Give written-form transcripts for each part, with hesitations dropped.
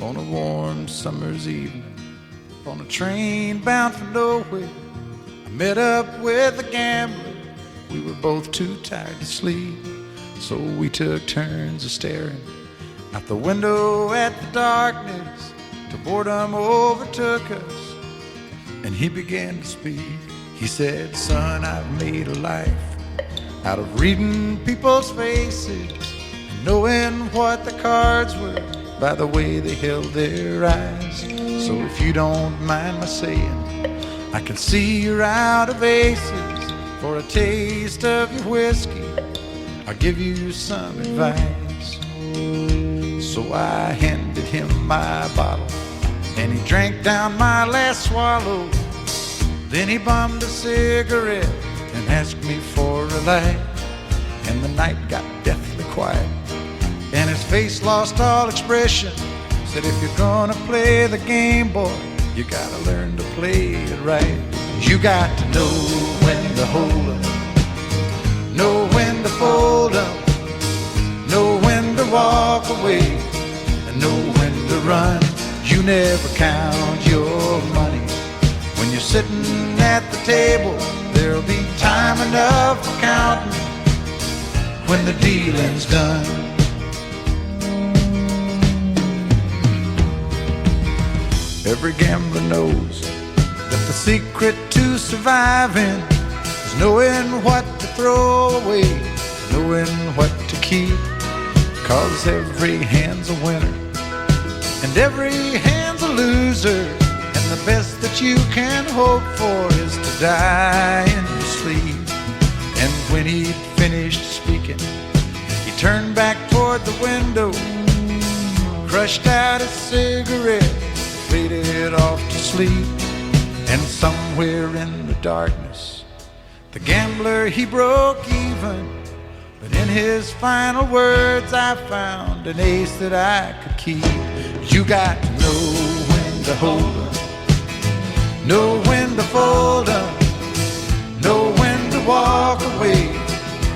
on a warm summer's evening, on a train bound for nowhere. I met up with a gambler. We were both too tired to sleep, so we took turns of staring out the window at the darkness till boredom overtook us, and he began to speak. He said, "Son, I've made a life out of reading people's faces and knowing what the cards were by the way they held their eyes. So if you don't mind my saying, I can see you're out of aces. For a taste of your whiskey, I'll give you some advice." So I handed him my bottle, and he drank down my last swallow. Then he bummed a cigarette and asked me for a light. And the night got deathly quiet, and his face lost all expression. Said, "If you're gonna play the game, boy, you gotta learn to play it right. You got to know when to hold up, know when to fold up, know when to walk away, and know when to run. You never count your money when you're sitting at the table. There'll be time enough for counting when the dealing's done." Every gambler knows that the secret to surviving is knowing what to throw away, knowing what to keep. 'Cause every hand's a winner and every hand's a loser, and the best that you can hope for is to die in your sleep. And when he'd finished speaking, he turned back toward the window, crushed out his cigarette, faded off to sleep. And somewhere in the darkness, the gambler, he broke even. But in his final words, I found an ace that I could keep. You got to know when to hold up, know when to fold up, know when to walk away,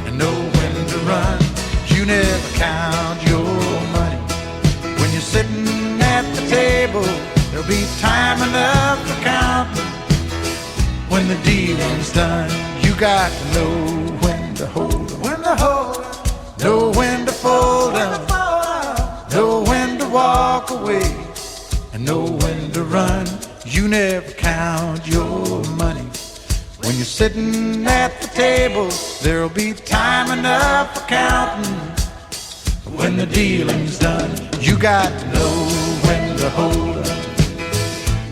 and know when to run. You never count your money when you're sitting at the table. There'll be time enough for counting when the dealing's done. You got to know when to hold up, when to hold up, know when to fold up, know when to walk away, and know when to run. You never count your money when you're sitting at the table. There'll be time enough for counting when the dealing's done. You got to know when to hold up,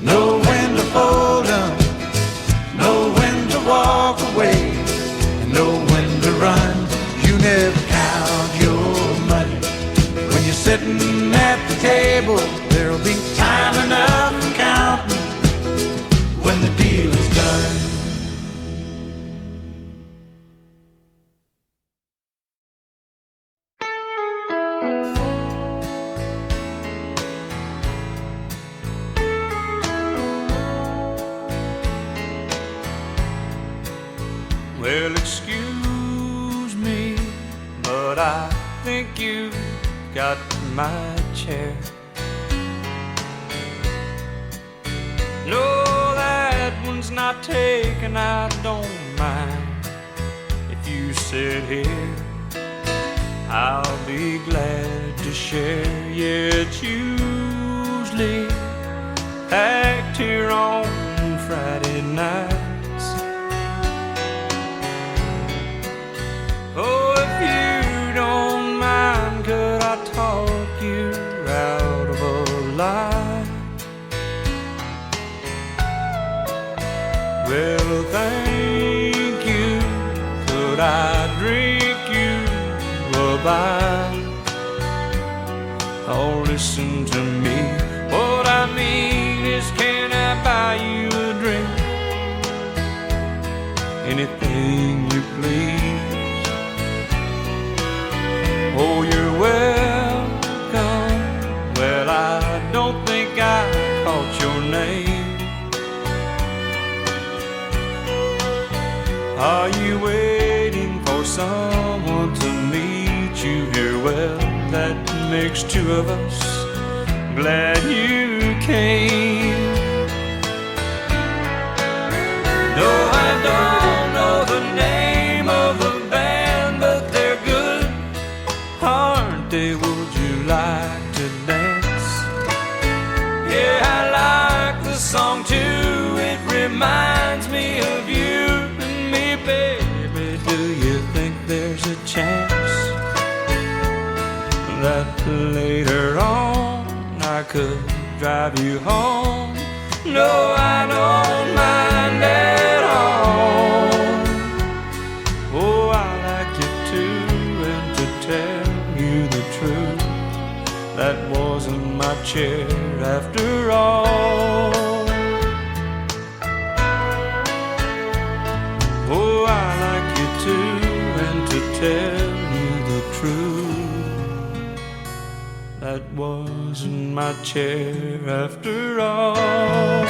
know when to fold up, know when to walk away, and know when to run. You never count your money when you're sitting at the table. There'll be time enough for counting when the deal is done. Well, excuse me, but I think you've got my chair. No, that one's not taken, I don't mind. If you sit here, I'll be glad to share. Yeah, it's usually packed here on Friday nights. Oh, if you don't mind, could I talk you out of a lie? Well, thank you. Could I drink you a bite? Oh, listen to me. What I mean is, can I buy you a drink? Anything you please. Oh, you're welcome. Well, I don't think I caught your name. Are you waiting for someone to meet you here? Well, that makes two of us. glad you came. No, I don't know the name of the band, but they're good, aren't they? Would you like to dance? Yeah, I like the song too. It reminds me of you and me, baby. Do you think there's a chance that later on I could drive you home? No, I don't mind at all. Oh, I like you too, and to tell you the truth, that wasn't my chair after all. Oh, I like you too, and to tell you the truth, that wasn't my chair after all.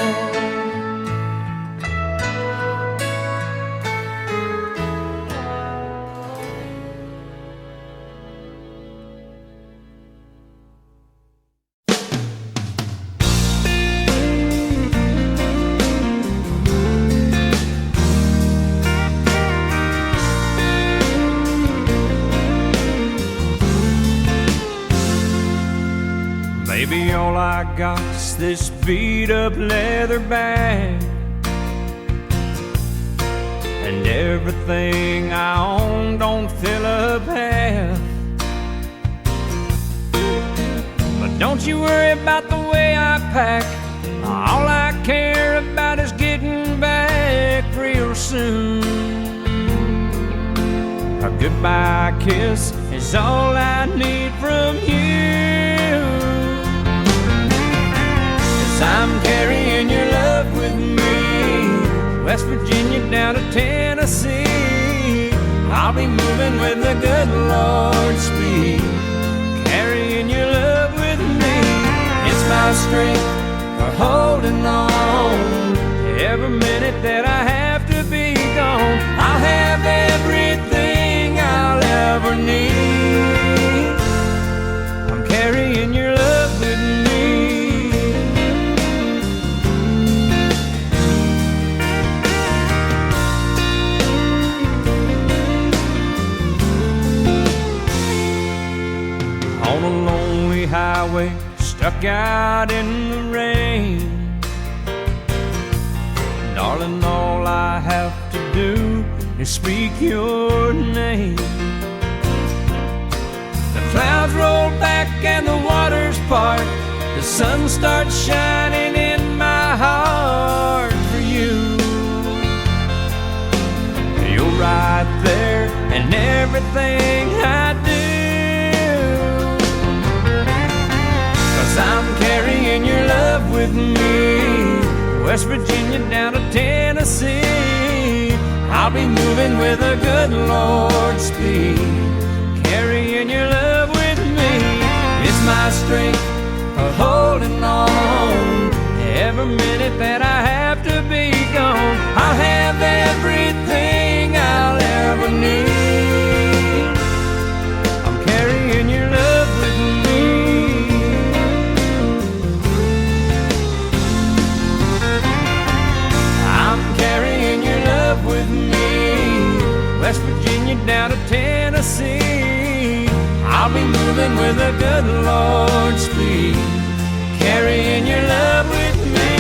Baby, all I got's this beat-up leather bag, and everything I own don't fill up half. But don't you worry about the way I pack. All I care about is getting back real soon. A goodbye kiss is all I need from you. I'm carrying your love with me, West Virginia down to Tennessee. I'll be moving with the good Lord's speed, carrying your love with me. It's my strength for holding on. Every minute that I have to be gone, I'll have everything I'll ever need. I'm carrying your love with me. On a lonely highway, stuck out in the rain, darling, all I have to do is speak your name. The clouds roll back and the waters part, the sun starts shining in my heart for you. You're right there in everything I do. I'm carrying your love with me, West Virginia down to Tennessee. I'll be moving with a good Lord's speed, carrying your love with me. It's my strength for holding on. Every minute that I have to be gone, I'll have everything I'll ever need. I'm carrying your love with me. With me, West Virginia down to Tennessee. I'll be moving with a good Lord's speed, carrying your love with me.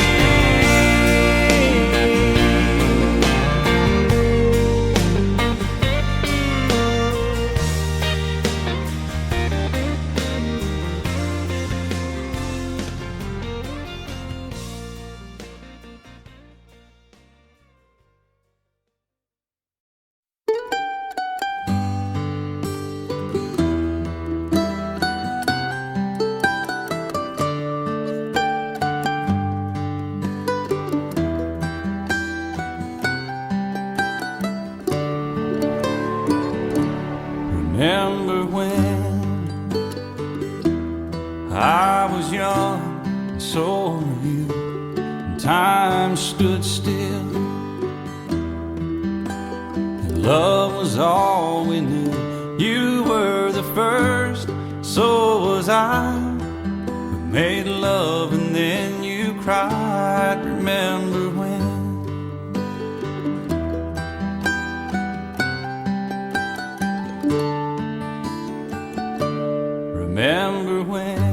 Remember when I was young and so were you, and time stood still, and love was all we knew. You were the first, so was I, who made then you cried. Remember when? Remember when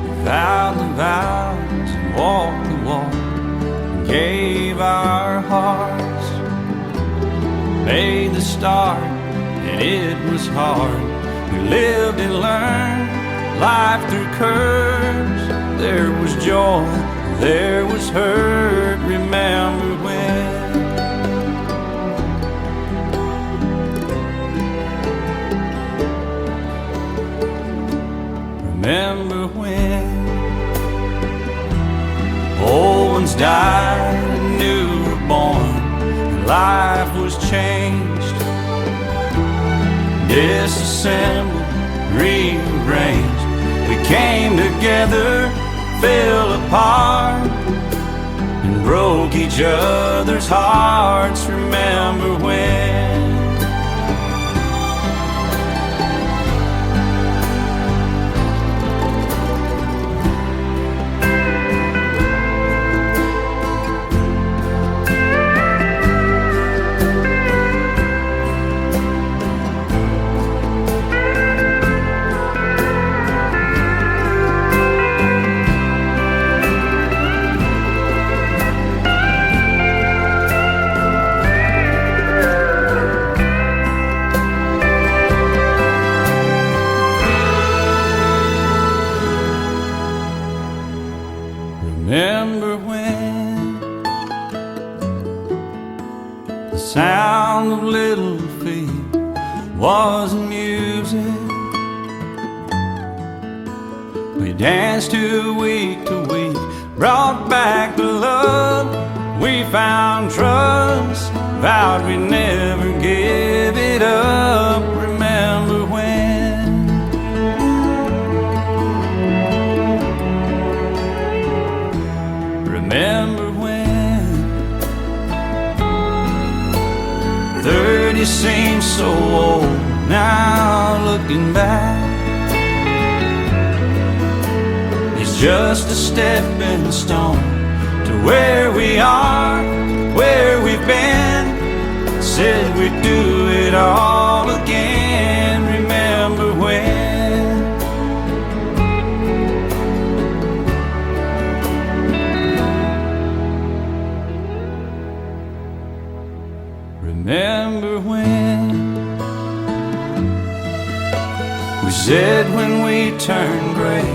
we vowed the vows and walked the walk and gave our hearts, made the start, and it was hard. We lived and learned life through curves. There was joy, there was hurt. Remember when? Remember when old ones died and new were born, and life was changed, disassembled, rearranged. We came together, fell apart, and broke each other's hearts. Remember when? Remember when the sound of little feet was music? We danced to week, brought back the love. We found trust, vowed we'd never give it up. Remember when? Remember when 30 seems so old now, looking back. It's just a stepping stone to where we are, where we've been. Said we'd do it all again. Remember when? Remember when we said when we turned gray,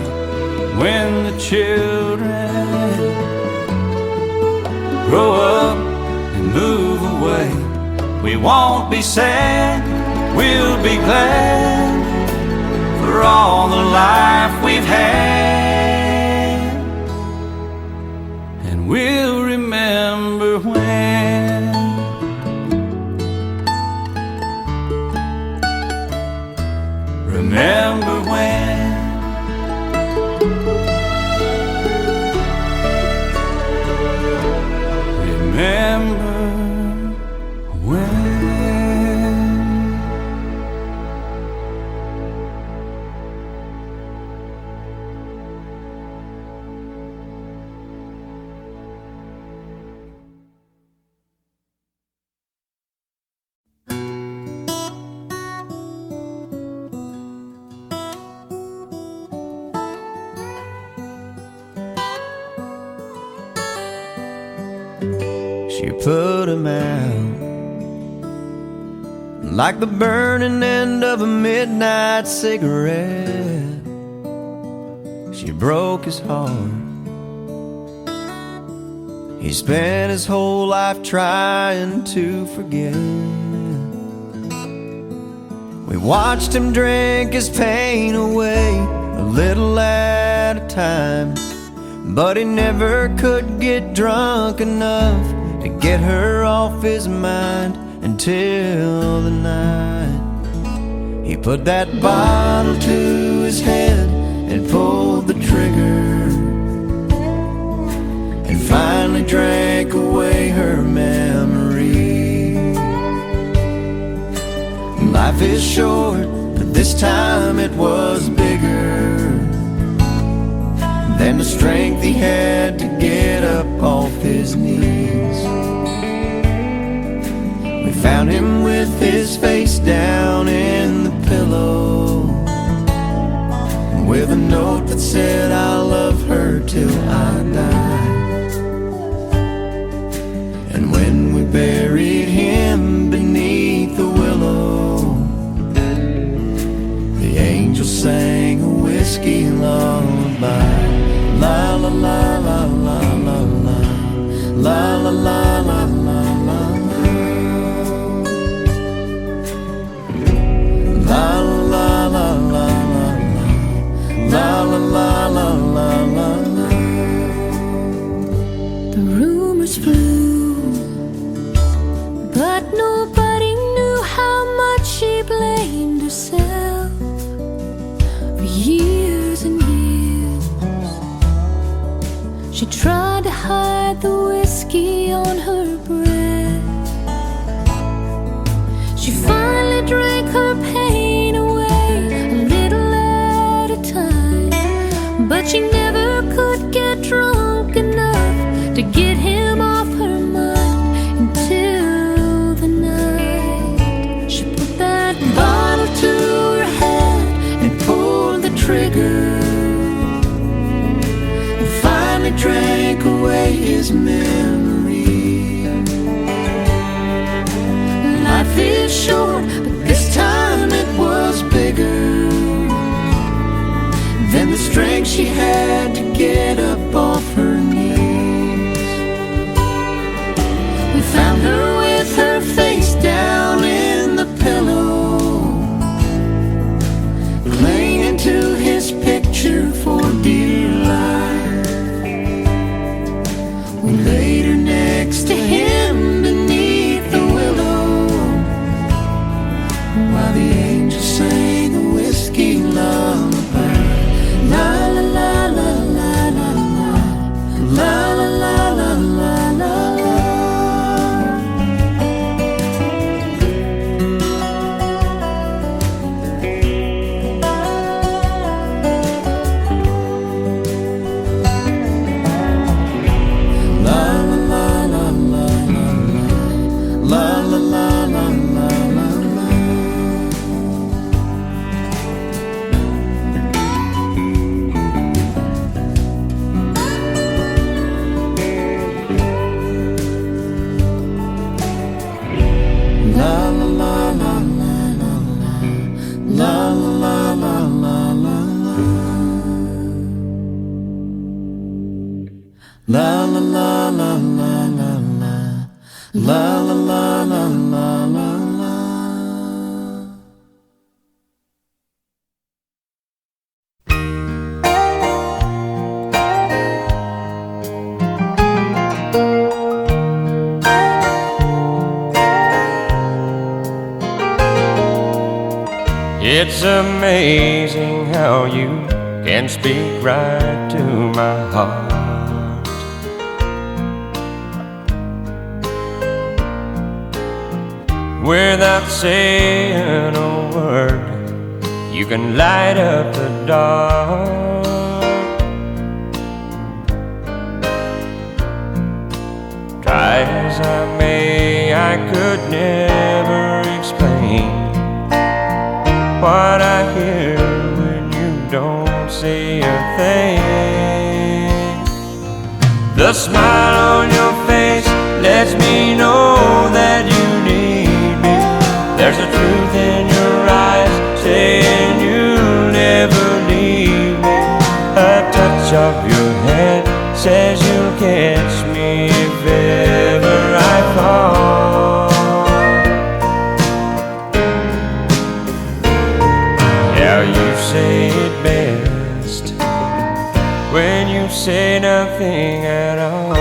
when the children grow up and move away, we won't be sad, we'll be glad for all the life we've had, and we'll remember when. Remember when? Remember when? She put him out like the burning end of a midnight cigarette. She broke his heart. He spent his whole life trying to forget. We watched him drink his pain away, a little at a time, but he never could get drunk enough to get her off his mind until the night he put that bottle to his head and pulled the trigger, and finally drank away her memory. Life is short, but this time it was bigger. than the strength he had to get up off his knees. We found him with his face down in the pillow, with a note that said, "I'll love her till I die." And when we buried him beneath the willow, the angel sang a whiskey lullaby. La la la la la la la, la la la la la la, la la la la la, la la la la la la la. The rumors flew, but nobody knew how much she blamed herself for years and years. She tried to hide the whiskey on her breath. She finally drank her pain away, a little at a time, but she never could get drunk enough to get him off her mind until the night she put that bottle to her head and pulled the trigger, and finally drank away his memory. Life is short, but this time it was bigger than the strength she had to get up off her knees. We found her with her face down in the pillow, clinging to his picture for dear life. We laid her next to him beneath the willow, while the angel sang a whiskey lullaby. La la la la la la la, la la la la la la la. La la la la la la la, la la la la la la la. It's amazing how you can speak right to my heart. Without saying a word, you can light up the dark. Try as I may, I could never explain what I hear when you don't say a thing. The smile on your face lets me know that you need me. There's a truth in your eyes saying you'll never leave me. A touch of your hand says you'll catch me if ever I fall. Yeah, you say it best when you say nothing at all.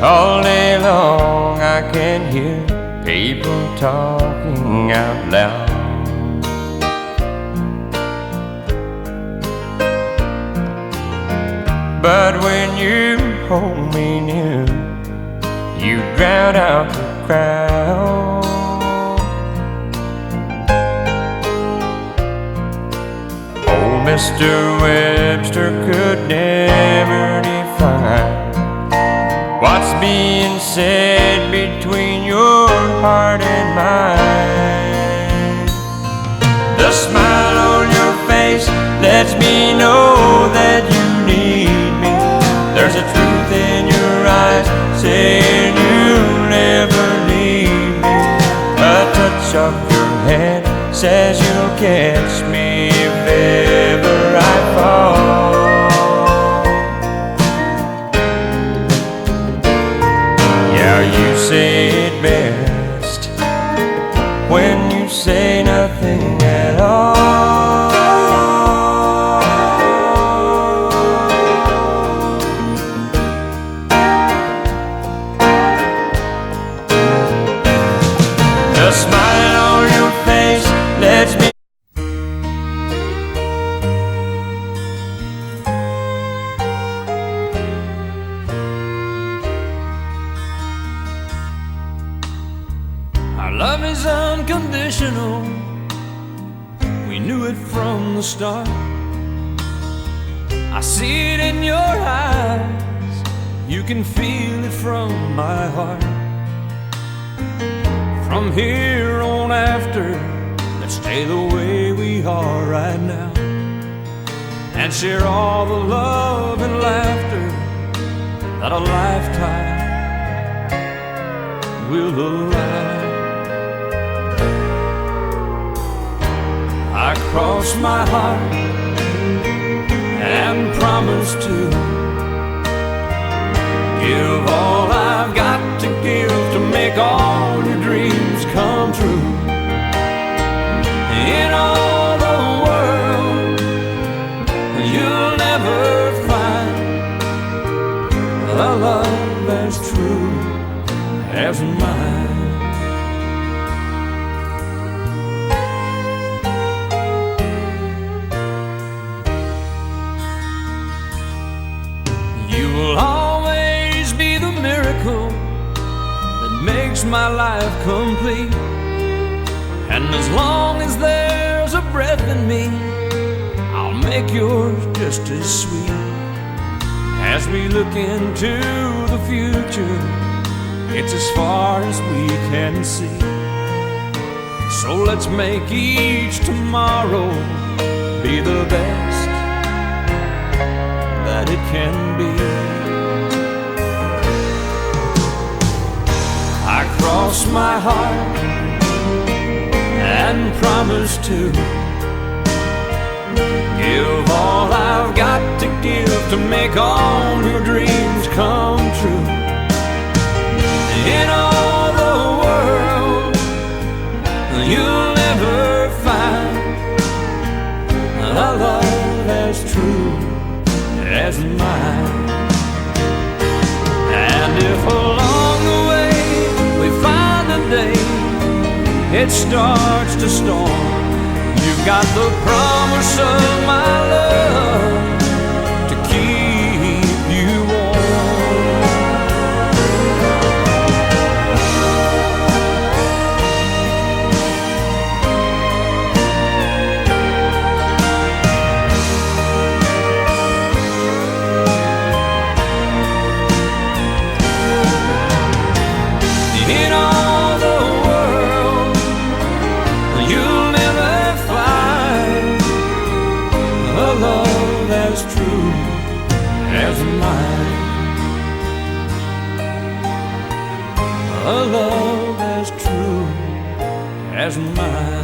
All day long I can hear people talking out loud. But when you hold me near, You drown out the crowd. Old Mr. Webster could never define what's being said between your heart and mine. The smile on your face lets me know that you need me. There's a truth in your eyes saying you'll never leave me. A touch of your hand says you'll catch me if ever I fall. Yeah, you say it best when you say nothing at all. The smile on your face lets me. Our love is unconditional. We knew it from the start. I see it in your eyes. You can feel it from my heart. From here on after, let's stay the way we are right now, and share all the love and laughter that a lifetime will allow. I cross my heart and promise to give all I've got to give to make all your dreams come true. In all the world, you'll never find a love as true as mine. You will always be the miracle that makes my life complete. And as long as there's a breath in me, I'll make yours just as sweet. As we look into the future, it's as far as we can see. So let's make each tomorrow be the best that it can be. I cross my heart and promise to give all I've got to give to make all your dreams come true. In all the world, you'll never find a love as true as mine. And if along the way we find a day it starts to storm, you've got the promise of my love to keep you warm. In all the world, you'll never find a love as true as mine. A love as true as mine.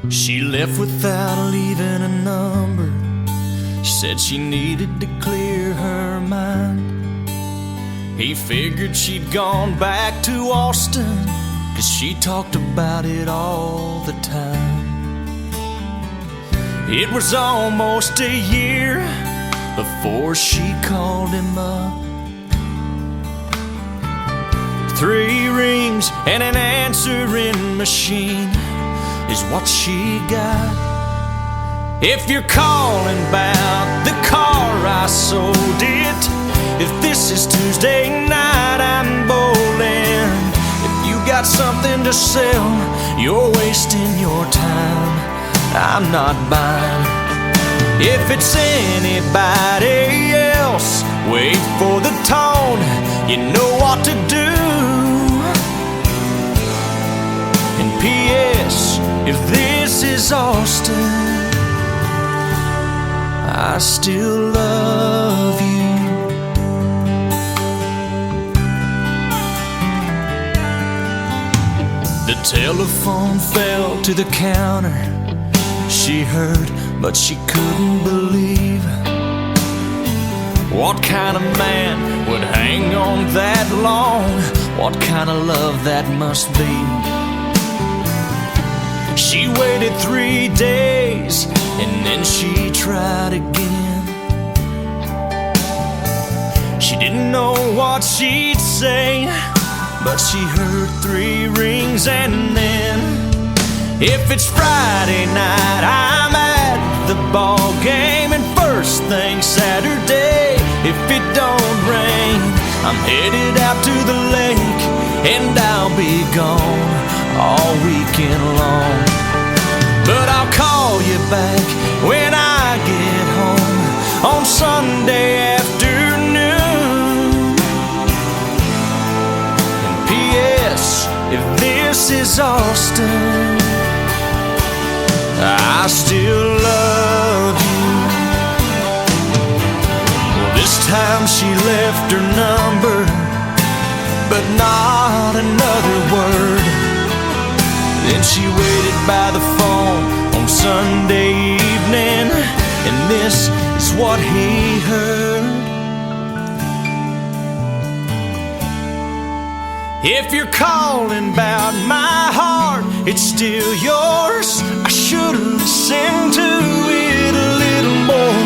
She left without leaving a number. She said she needed to clear her mind. He figured she'd gone back to Austin, 'cause she talked about it all the time. It was almost a year before she called him up. 3 rings and an answering machine is what she got. If you're calling about the car I sold it, if this is Tuesday night I'm bowling, if you got something to sell, you're wasting your time, I'm not buying. If it's anybody else, wait for the tone, you know what to do. And P.S. if this is Austin, I still love you. The telephone fell to the counter. She heard, but she couldn't believe. What kind of man would hang on that long? What kind of love that must be? She waited 3 days and then she tried again. She didn't know what she'd say, but she heard 3 rings and then, if it's Friday night, I'm at the ball game, and first thing Saturday, if it don't rain, I'm headed out to the lake, and I'll be gone all weekend long. But I'll call you back when I get home on Sunday afternoon. And P.S. if this is Austin, I still love you. Well, this time she left her number, but not another word. Then she waited by the phone on Sunday evening, and this is what he heard. If you're calling about my heart, it's still yours. I should've listened to it a little more,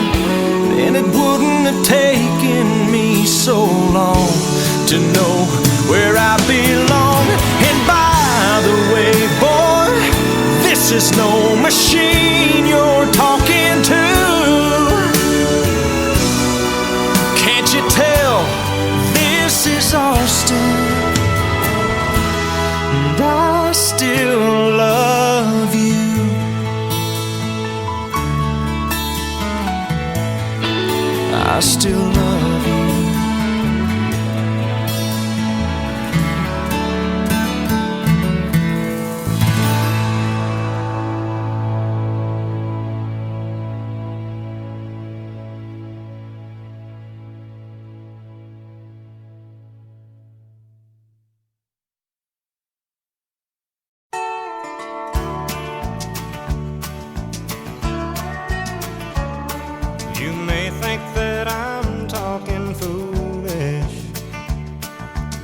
then it wouldn't have taken me so long to know where I belong. And by the way, boy, this is no machine you're talking to. Can't you tell this is Austin? And I still love you. I still love you. You may think that I'm talking foolish.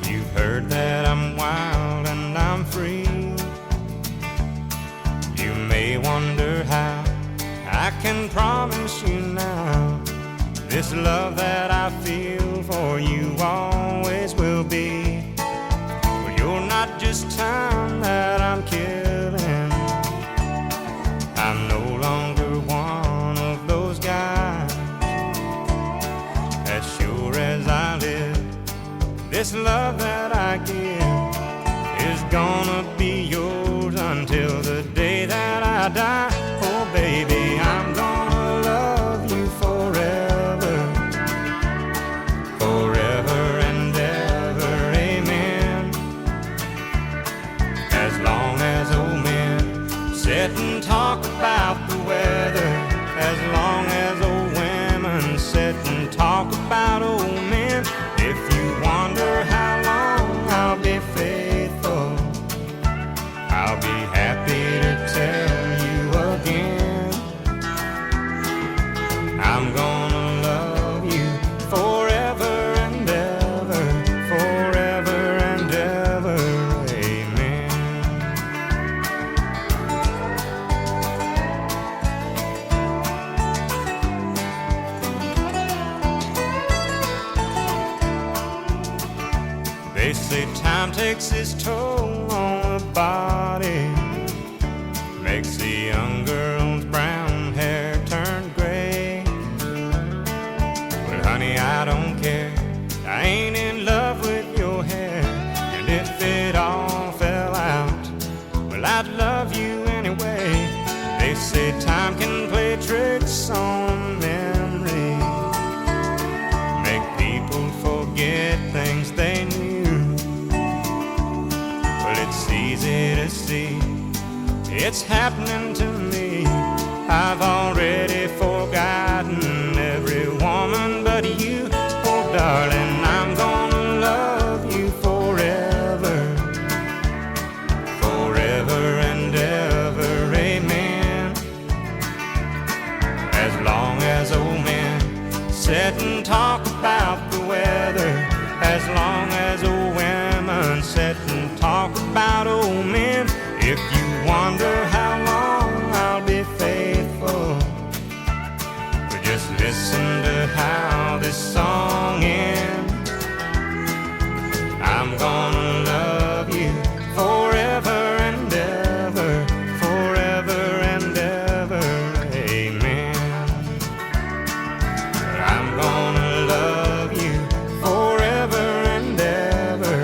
You've heard that I'm wild and I'm free. You may wonder how I can promise you now this love that I feel for you always will be. But you're not just time that I'm killing. I'm no longer one of those guys. As sure as I live, this love that I give is gonna be yours until the day that I die. Oh baby, I'm gonna love you forever, forever and ever, amen. As long as old men sit and talk about the weather, as long as old women sit and talk about old men, if you wonder how long I'll be faithful, I'll be happy to tell you again. I'm gonna love you forever and ever, forever and ever, amen. say time takes its toll on the body, makes the young girl's brown hair turn gray. Well, honey, I don't care, I ain't in love with your hair. And if it all fell out, well, I'd love you anyway. They say time can play tricks on memory, make people forget things they knew. Well, it's easy to see, it's happening to me. I've already forgotten every woman but you. Oh, darling, I'm gonna love you forever, forever and ever, amen. As long as old men sit and talk about the weather, as long as old women sit and talk about old men. If you wonder how long I'll be faithful, but just listen to how this song ends. I'm gonna love you forever and ever, forever and ever, amen. I'm gonna love you forever and ever,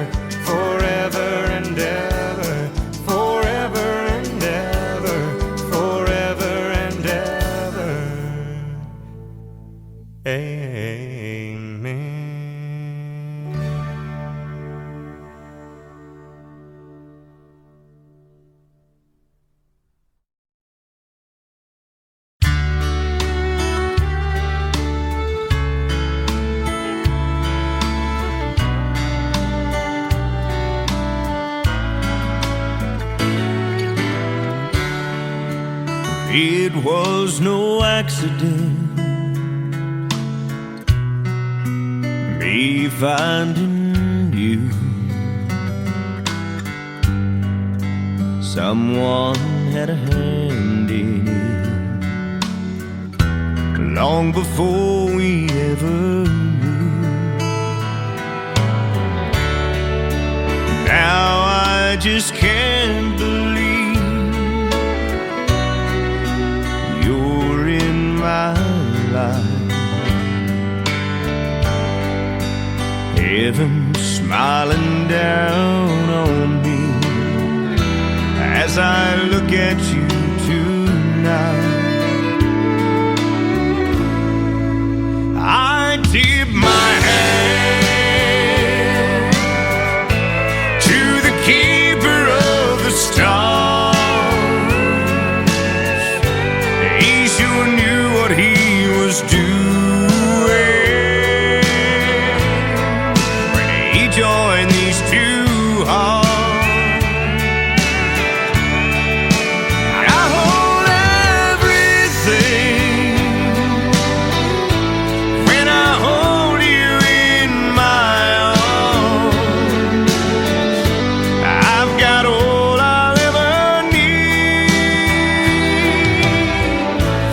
forever and ever, forever and ever, forever and ever, amen. It was no accident, me finding you. Someone had a hand in it long before we ever knew. Now I just can't believe you're in my life. Heaven smiling down on me as I look at you tonight. I tip my hand to the keeper of the stars. He sure knew what he was doing when he joined these two hearts. I hold everything when I hold you in my arms. I've got all I'll ever need,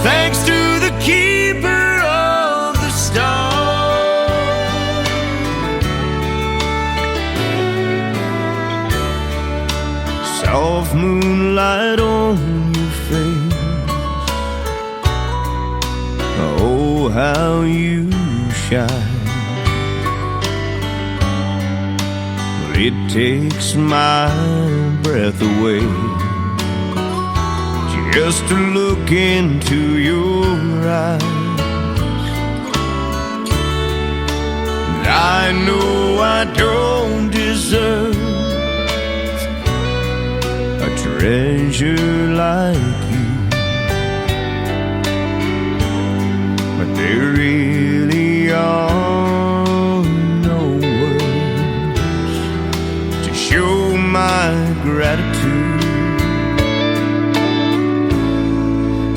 thanks to the keeper of the stars. Soft moonlight on your face, oh how you shine. Well, it takes my breath away just to look into your eyes. And I know I don't deserve a treasure like you, but there really are no words to show my gratitude.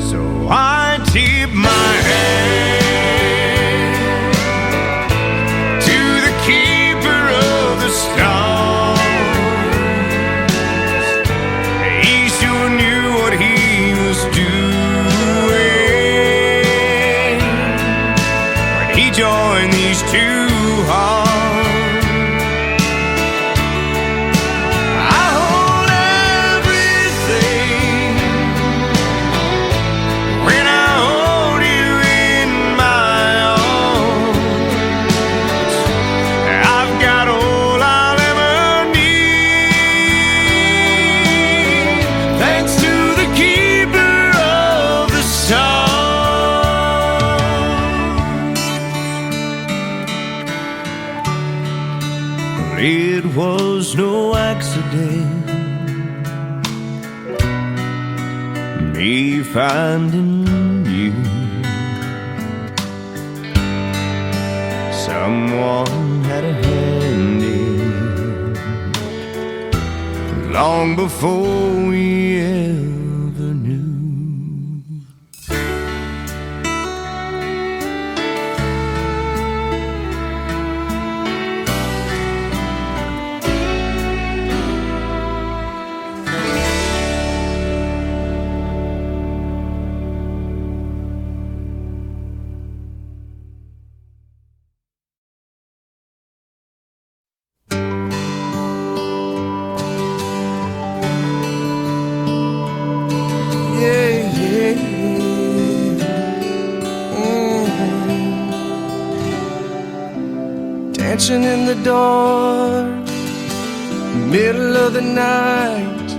So I tip my hand to the keeper of the stars. He sure knew what he was doing when he joined these two hearts. accident, me finding you. Someone had a hand in long before we ever knew. Dancing in the dark, middle of the night,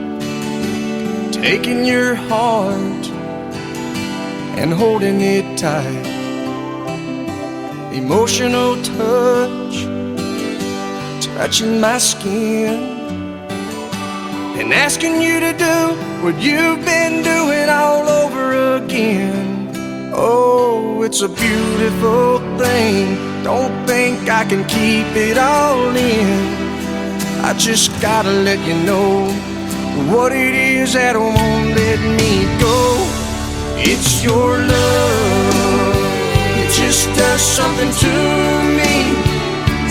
taking your heart and holding it tight. Emotional touch, touching my skin, and asking you to do what you've been doing all over again. Oh, it's a beautiful thing. Don't think I can keep it all in. I just gotta let you know what it is that won't let me go. It's your love. It just does something to me.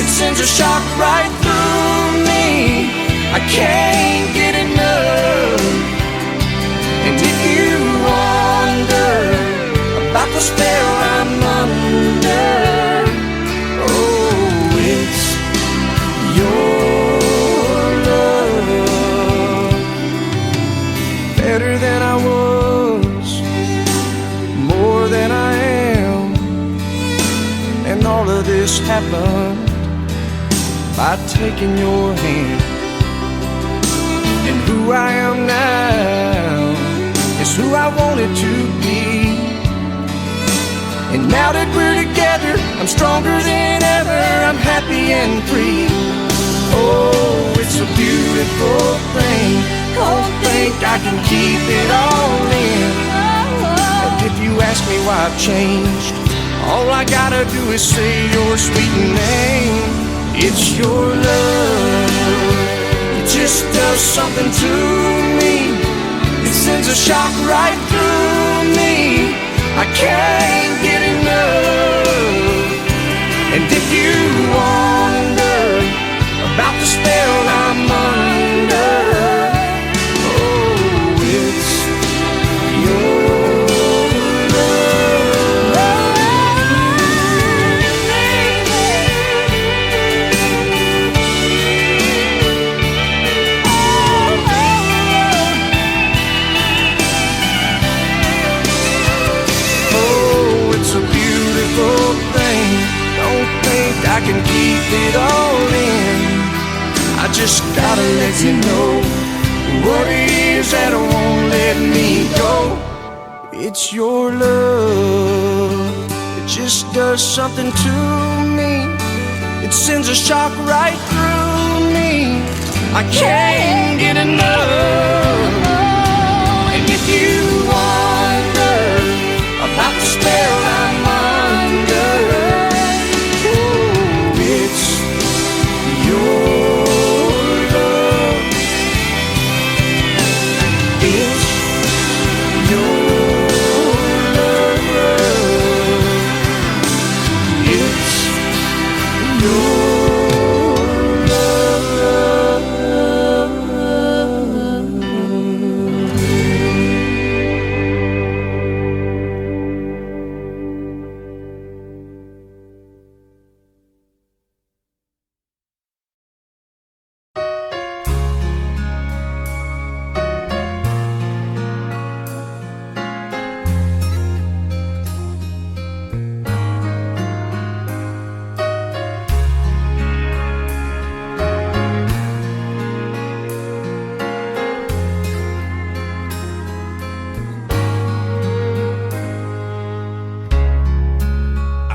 It sends a shock right through me. I can't get enough. And if you wonder about the spell I'm under, oh, it's your love. Better than I was, more than I am. And all of this happened by taking your hand. And who I am now is who I wanted to be. And now that we're together, I'm stronger than ever. I'm happy and free. Oh, it's a beautiful thing. Don't think I can keep it all in. And if you ask me why I've changed, all I gotta do is say your sweet name. It's your love. It just does something to me. It sends a shock right through me. I can't get enough. And if you wonder about the spell I'm under, oh, it's your I can keep it all in. I just gotta let you know what it is that won't let me go. It's your love. It just does something to me. It sends a shock right through me. I can't get enough. And if you wonder about the spell I'm under,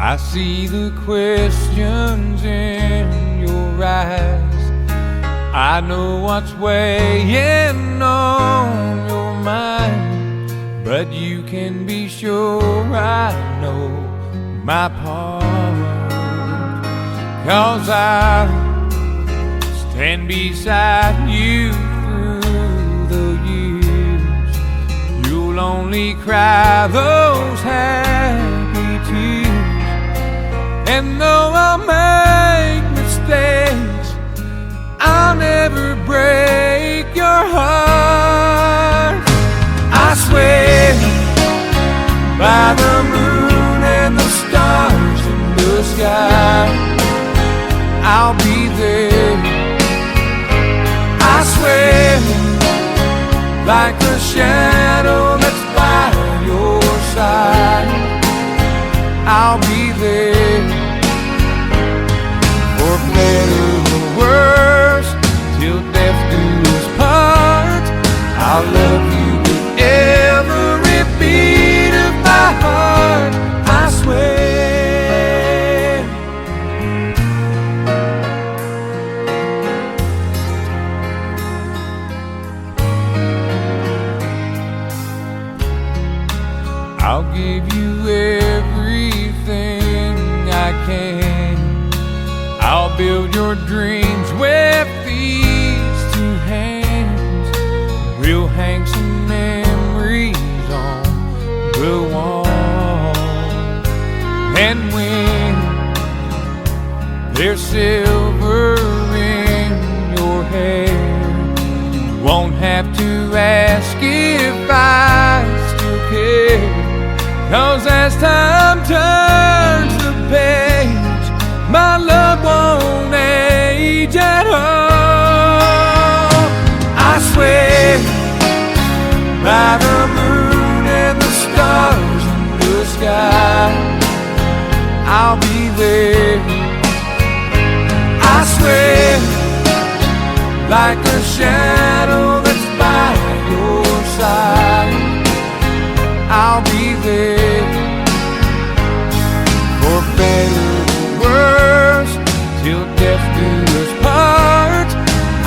I see the questions in your eyes, I know what's weighing on your mind, but you can be sure I know my part. 'Cause I stand beside you through the years. You'll only cry those happy tears. And though I'll make mistakes, I'll never break your heart. I swear by the moon and the stars in the sky, I'll be there. I swear like a shadow that's by your side, I'll be there. For better or worse, till death do us part, I'll love you with every beat of my heart. I swear. I'll give you everything I can. I'll build your dreams with these two hands. We'll hang some memories on the wall. And when there's silver in your hair, you won't have to ask if I still care. 'Cause as time turns the page, my love won't age at all. I swear by the moon and the stars in the sky, I'll be there. I swear like a shadow that's by your side, I'll be there. For better or worse, till death do us part,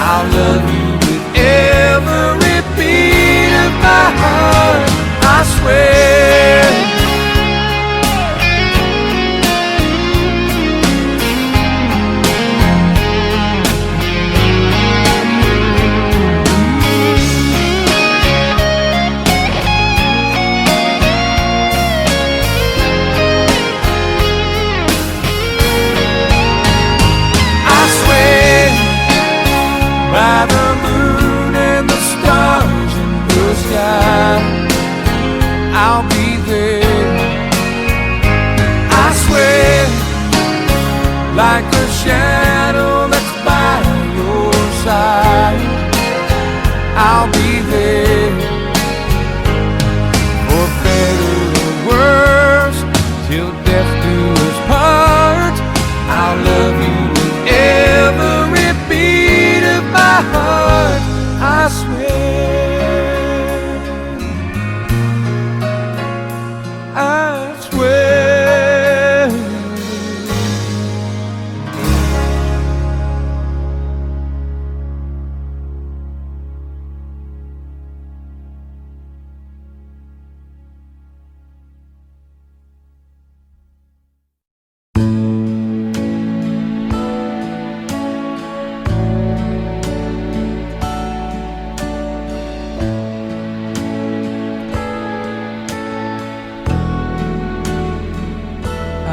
I'll love you with every beat of my heart. I swear. By the moon and the stars in the sky, I'll be there. I swear like a shadow that's by your side, I'll be there. For better or worse, till death do us part, I'll love you with every beat of my heart. I swear, I swear.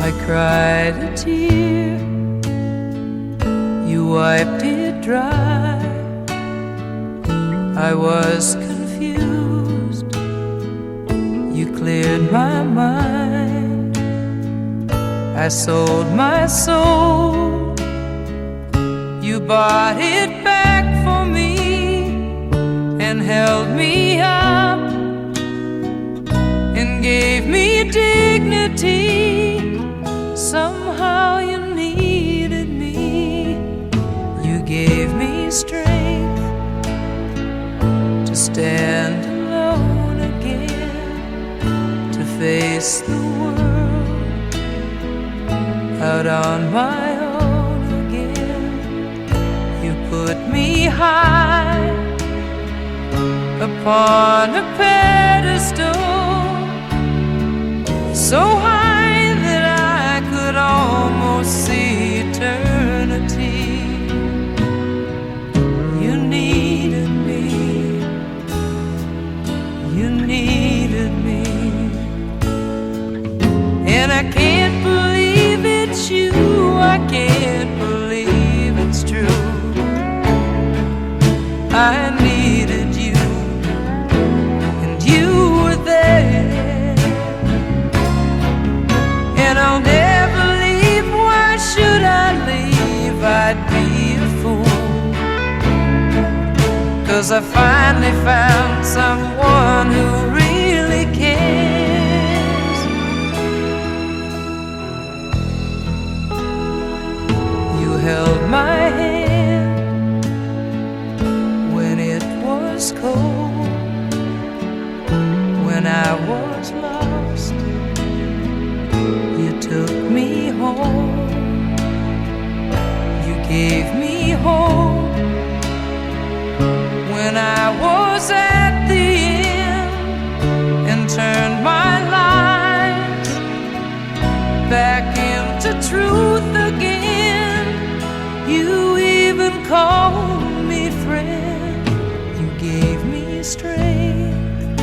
I cried a tear, you wiped it dry. I was confused, you cleared my mind. I sold my soul, you bought it back for me and held me up and gave me dignity. Somehow you needed me. You gave me strength to stand alone again, to face the world out on my own again. You put me high upon a pedestal, so high that I could almost see eternity. You needed me, you needed me, and I can't believe it's you, I can't believe it's true. I needed you, and you were there, and I'll never leave. Why should I leave? I'd be a fool, 'cause I finally found someone who really cares. You held my hand when it was cold, when I was lost. You took me home, you gave me hope when I was at the end, and turned my life back into truth again. You even called me friend, you gave me strength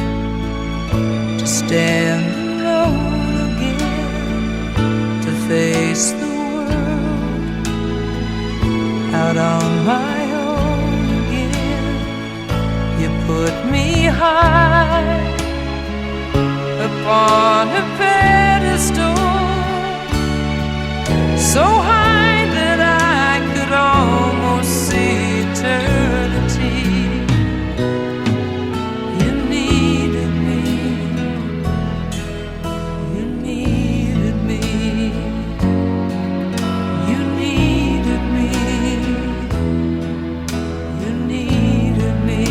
to stand alone again, to face the world out on my own again. You put me high upon a pedestal, so high that I could almost see eternity. You needed me, you needed me, you needed me, you needed me.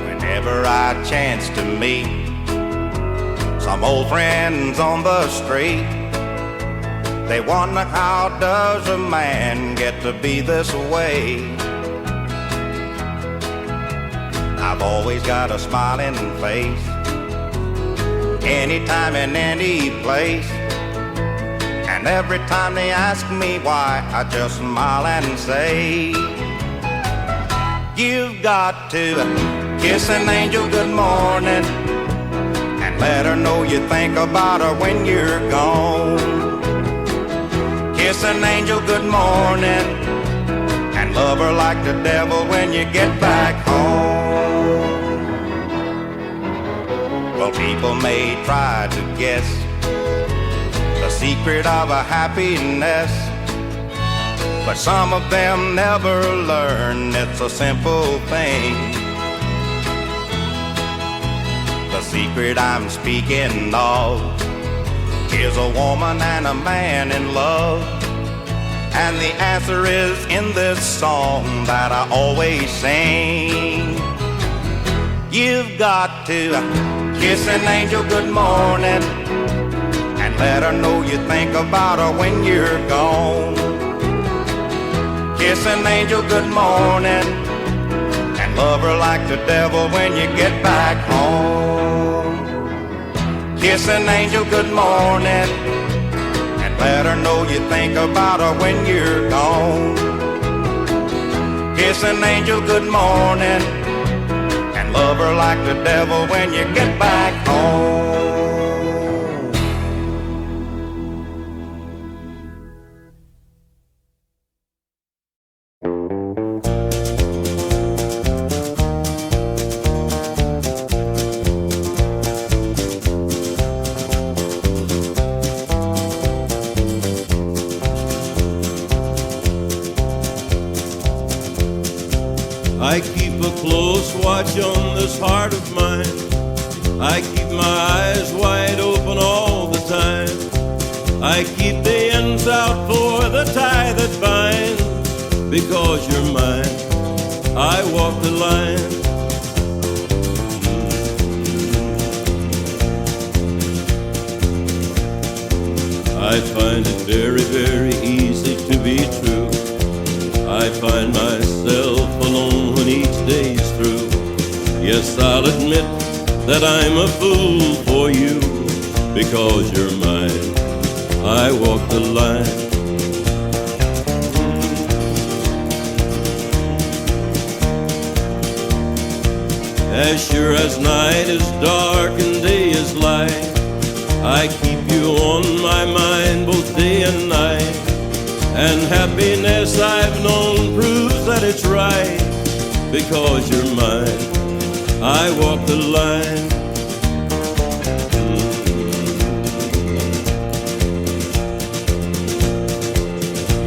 Whenever I chance to meet some old friends on the street, they wonder, how does a man get to be this way? I've always got a smiling face, anytime and any place. And every time they ask me why, I just smile and say, you've got to kiss an angel good morning and let her know you think about her when you're gone. Kiss an angel good morning and love her like the devil when you get back home. Well, people may try to guess the secret of a happiness, but some of them never learn it's a simple thing. The secret I'm speaking of is a woman and a man in love, and the answer is in this song that I always sing. You've got to kiss an angel good morning and let her know you think about her when you're gone. Kiss an angel good morning and love her like the devil when you get back home. Kiss an angel good morning and let her know you think about her when you're gone. Kiss an angel good morning and love her like the devil when you get back home. I keep a close watch on this heart of mine. I keep my eyes wide open all time. I keep the ends out for the tie that binds. Because you're mine, I walk the line. I find it very, very easy to be true. I find myself alone when each day's through. Yes, I'll admit that I'm a fool for you. Because you're mine, I walk the line. As sure as night is dark and day is light, I keep you on my mind both day and night. And happiness I've known proves that it's right. Because you're mine, I walk the line.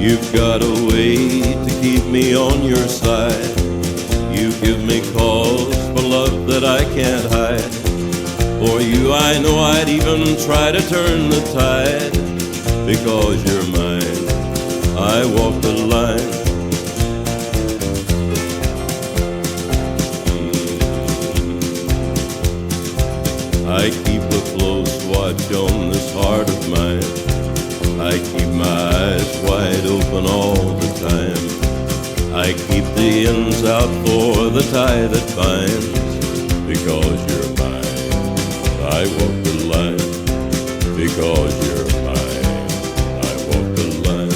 You've got a way to keep me on your side. You give me cause for love that I can't hide. For you I know I'd even try to turn the tide. Because you're mine, I walk the line. I keep a close watch on this heart of mine. I keep my eyes wide open all the time. I keep the ends out for the tie that binds. Because you're mine, I walk the line. Because you're mine, I walk the line.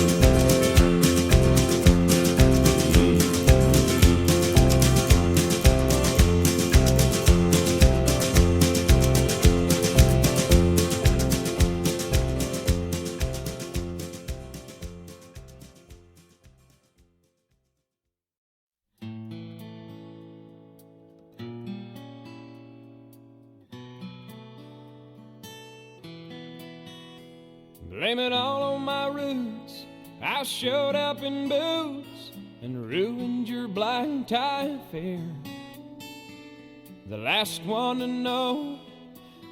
Blame it all on my roots. I showed up in boots and ruined your black tie affair. The last one to know,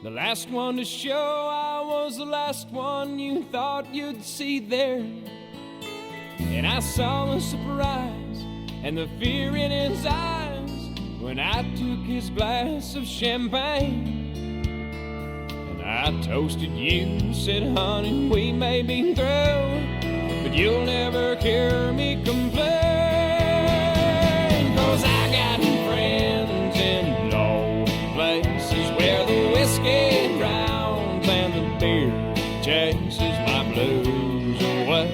the last one to show. I was the last one you thought you'd see there. And I saw the surprise and the fear in his eyes when I took his glass of champagne. I toasted you, said, honey, we may be through, but you'll never hear me complain. 'Cause I got friends in low places where the whiskey drowns and the beer chases my blues away.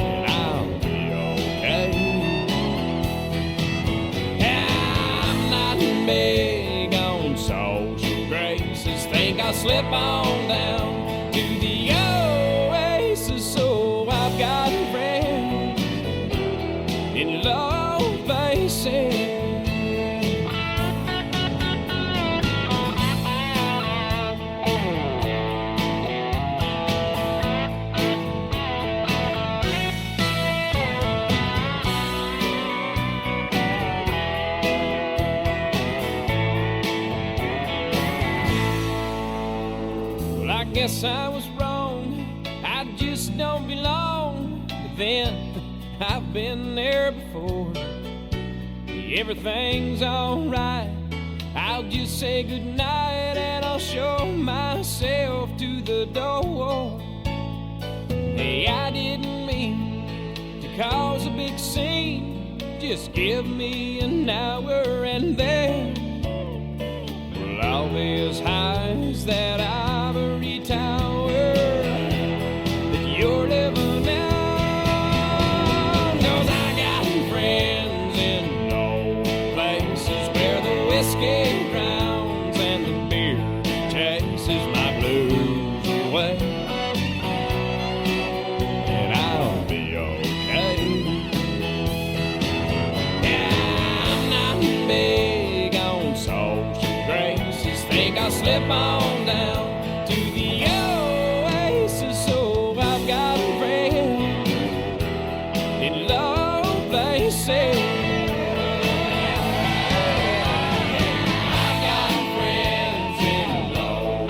And I'll be okay. I'm not big on social graces. Think I'll slip on down to the oasis. So I've got friends in low places. Guess I was wrong, I just don't belong. But then, I've been there before. Everything's alright, I'll just say goodnight and I'll show myself to the door. Hey, I didn't mean to cause a big scene. Just give me an hour and then we'll all be as high as that ivory tower that you're living in. 'Cause I got friends in low places where the whiskey drowns and the beer chases my blues away. And I'll be okay. Yeah, I'm not big on social graces. Think I'll slip on down to the oasis. So I've got friends in low places. I've got friends in low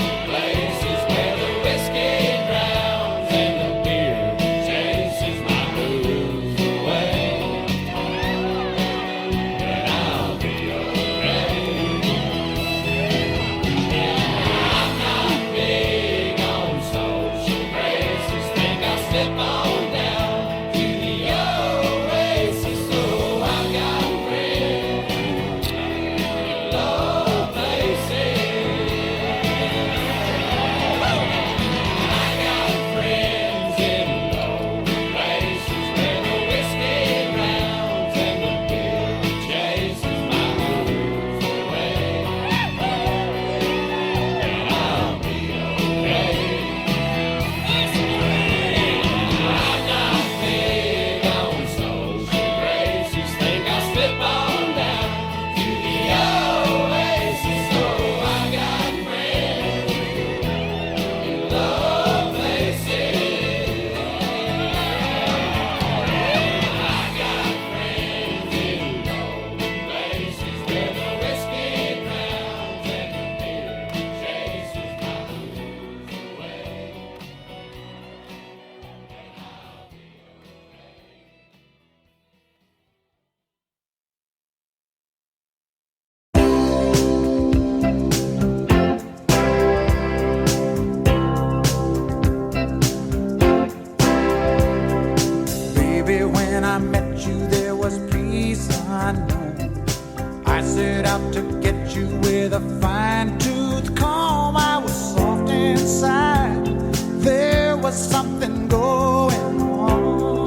something going on.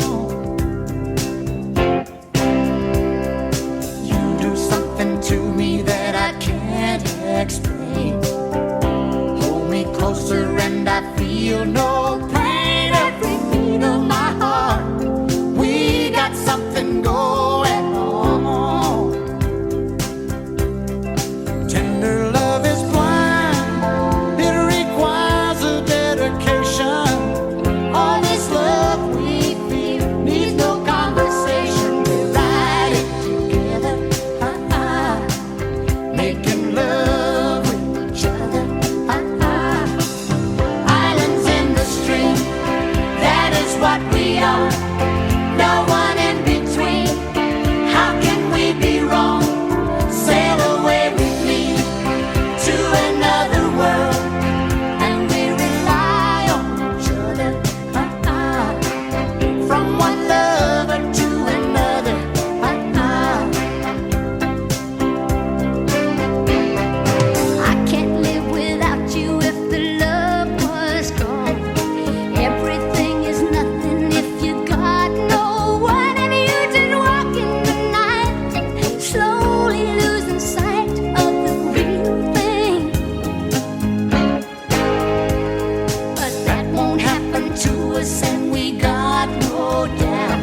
You do something to me that I can't explain. Hold me closer and I feel no pain. Every beat of my heart, we got something going on. Tender love is blind, it requires a dedication. All this love we feel needs no conversation. We ride it together, making love with each other. Islands in the stream, that is what we are. No one in between. How can we be wrong? Sail away with me to another world, and we rely on each other. From one lover to another. I can't live without you if the love was gone. Everything is nothing if you got no one, and you just walk in the night, slowly losing sight of the real thing. But that won't happen to us, and we got no doubt.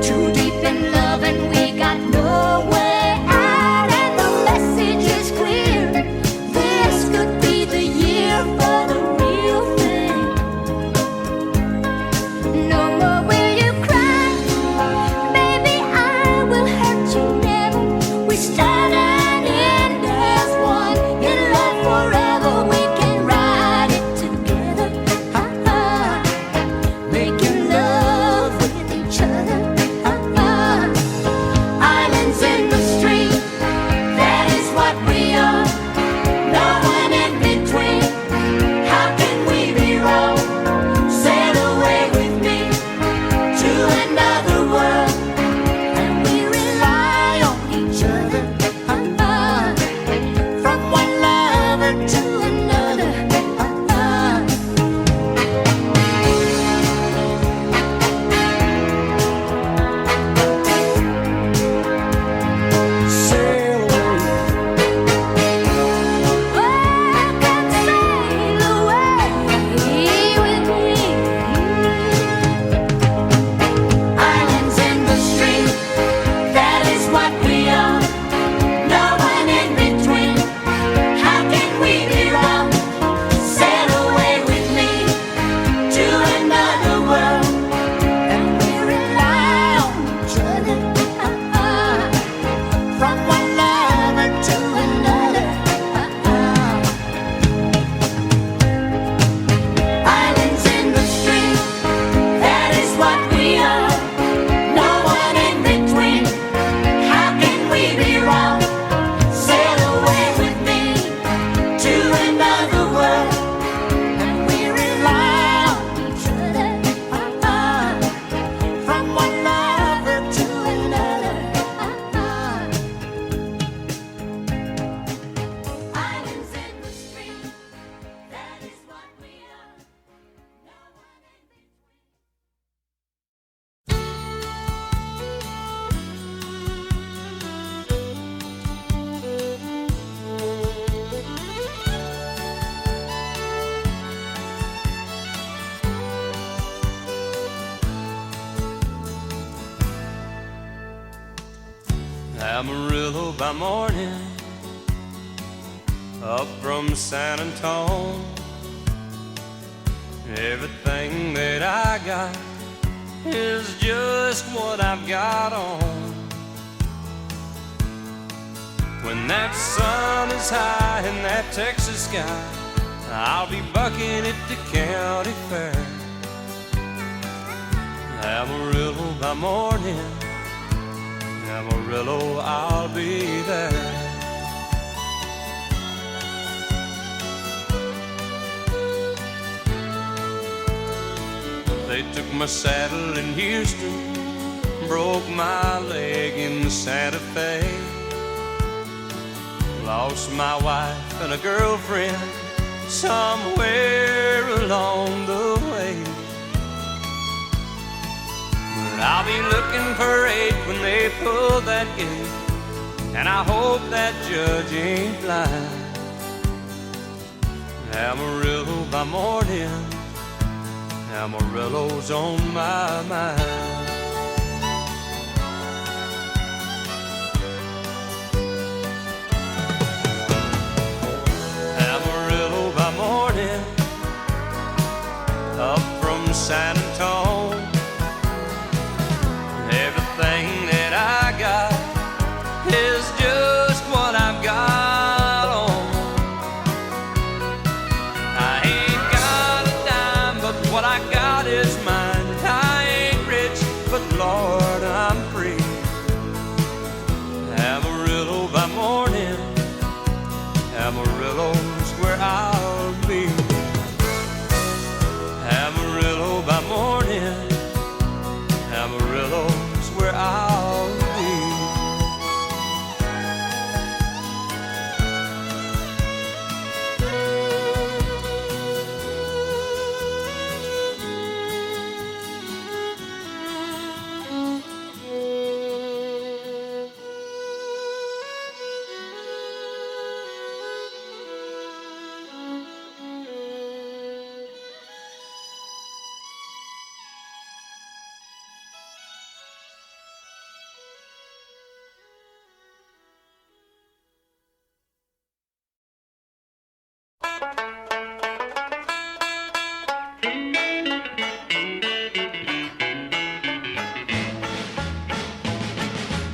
Too deep in love, and we got no way out, and the message is clear. This could be the year for the real thing. No more will you cry, baby, I will hurt you never. We start and end as one, in love forever. We can ride it together, making love with each other. Islands in the stream, that is what we are. No one in between. How can we be wrong? Sail away with me to another world, and we rely on each other. From one lover to another. Sail away. Come sail away with me. Islands in the stream, that is what we are. No one in between. How can we be wrong? Sail away with me to another world, and we rely on each other. From one lover to another. Islands in the stream, that is what we are. No one in between. How can we be wrong? Sail away with me to another world, and we rely on each other. From one lover to another. Islands in the stream, that is what we are. No one in between. Amarillo by morning, up from San Antone. Everything that I got is just what I've got on. When that sun is high in that Texas sky, I'll be bucking at the county fair. Amarillo by morning, Amarillo, I'll be there. They took my saddle in Houston, broke my leg in Santa Fe. Lost my wife and a girlfriend somewhere along the way. I'll be looking for 8 when they pull that gate, and I hope that judge ain't blind. Amarillo by morning, Amarillo's on my mind. Amarillo by morning, up from San Antonio. Everything that I got is just what I've got on. I ain't got a dime, but what I got is mine. I ain't rich, but Lord, I'm free. Amarillo by morning, Amarillo's where I'll be. Amarillo by morning, Amarillo's where I'll be.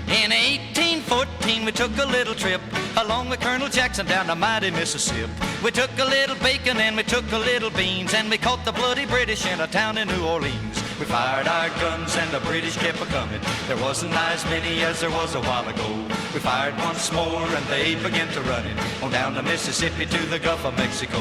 In 1814 we took a little trip along with Colonel Jackson down the mighty Mississippi. We took a little bacon and we took a little beans, and we caught the bloody British in a town in New Orleans. We fired our guns and the British kept a-comin'. There wasn't as many as there was a while ago. We fired once more and they began to run it on down the Mississippi to the Gulf of Mexico.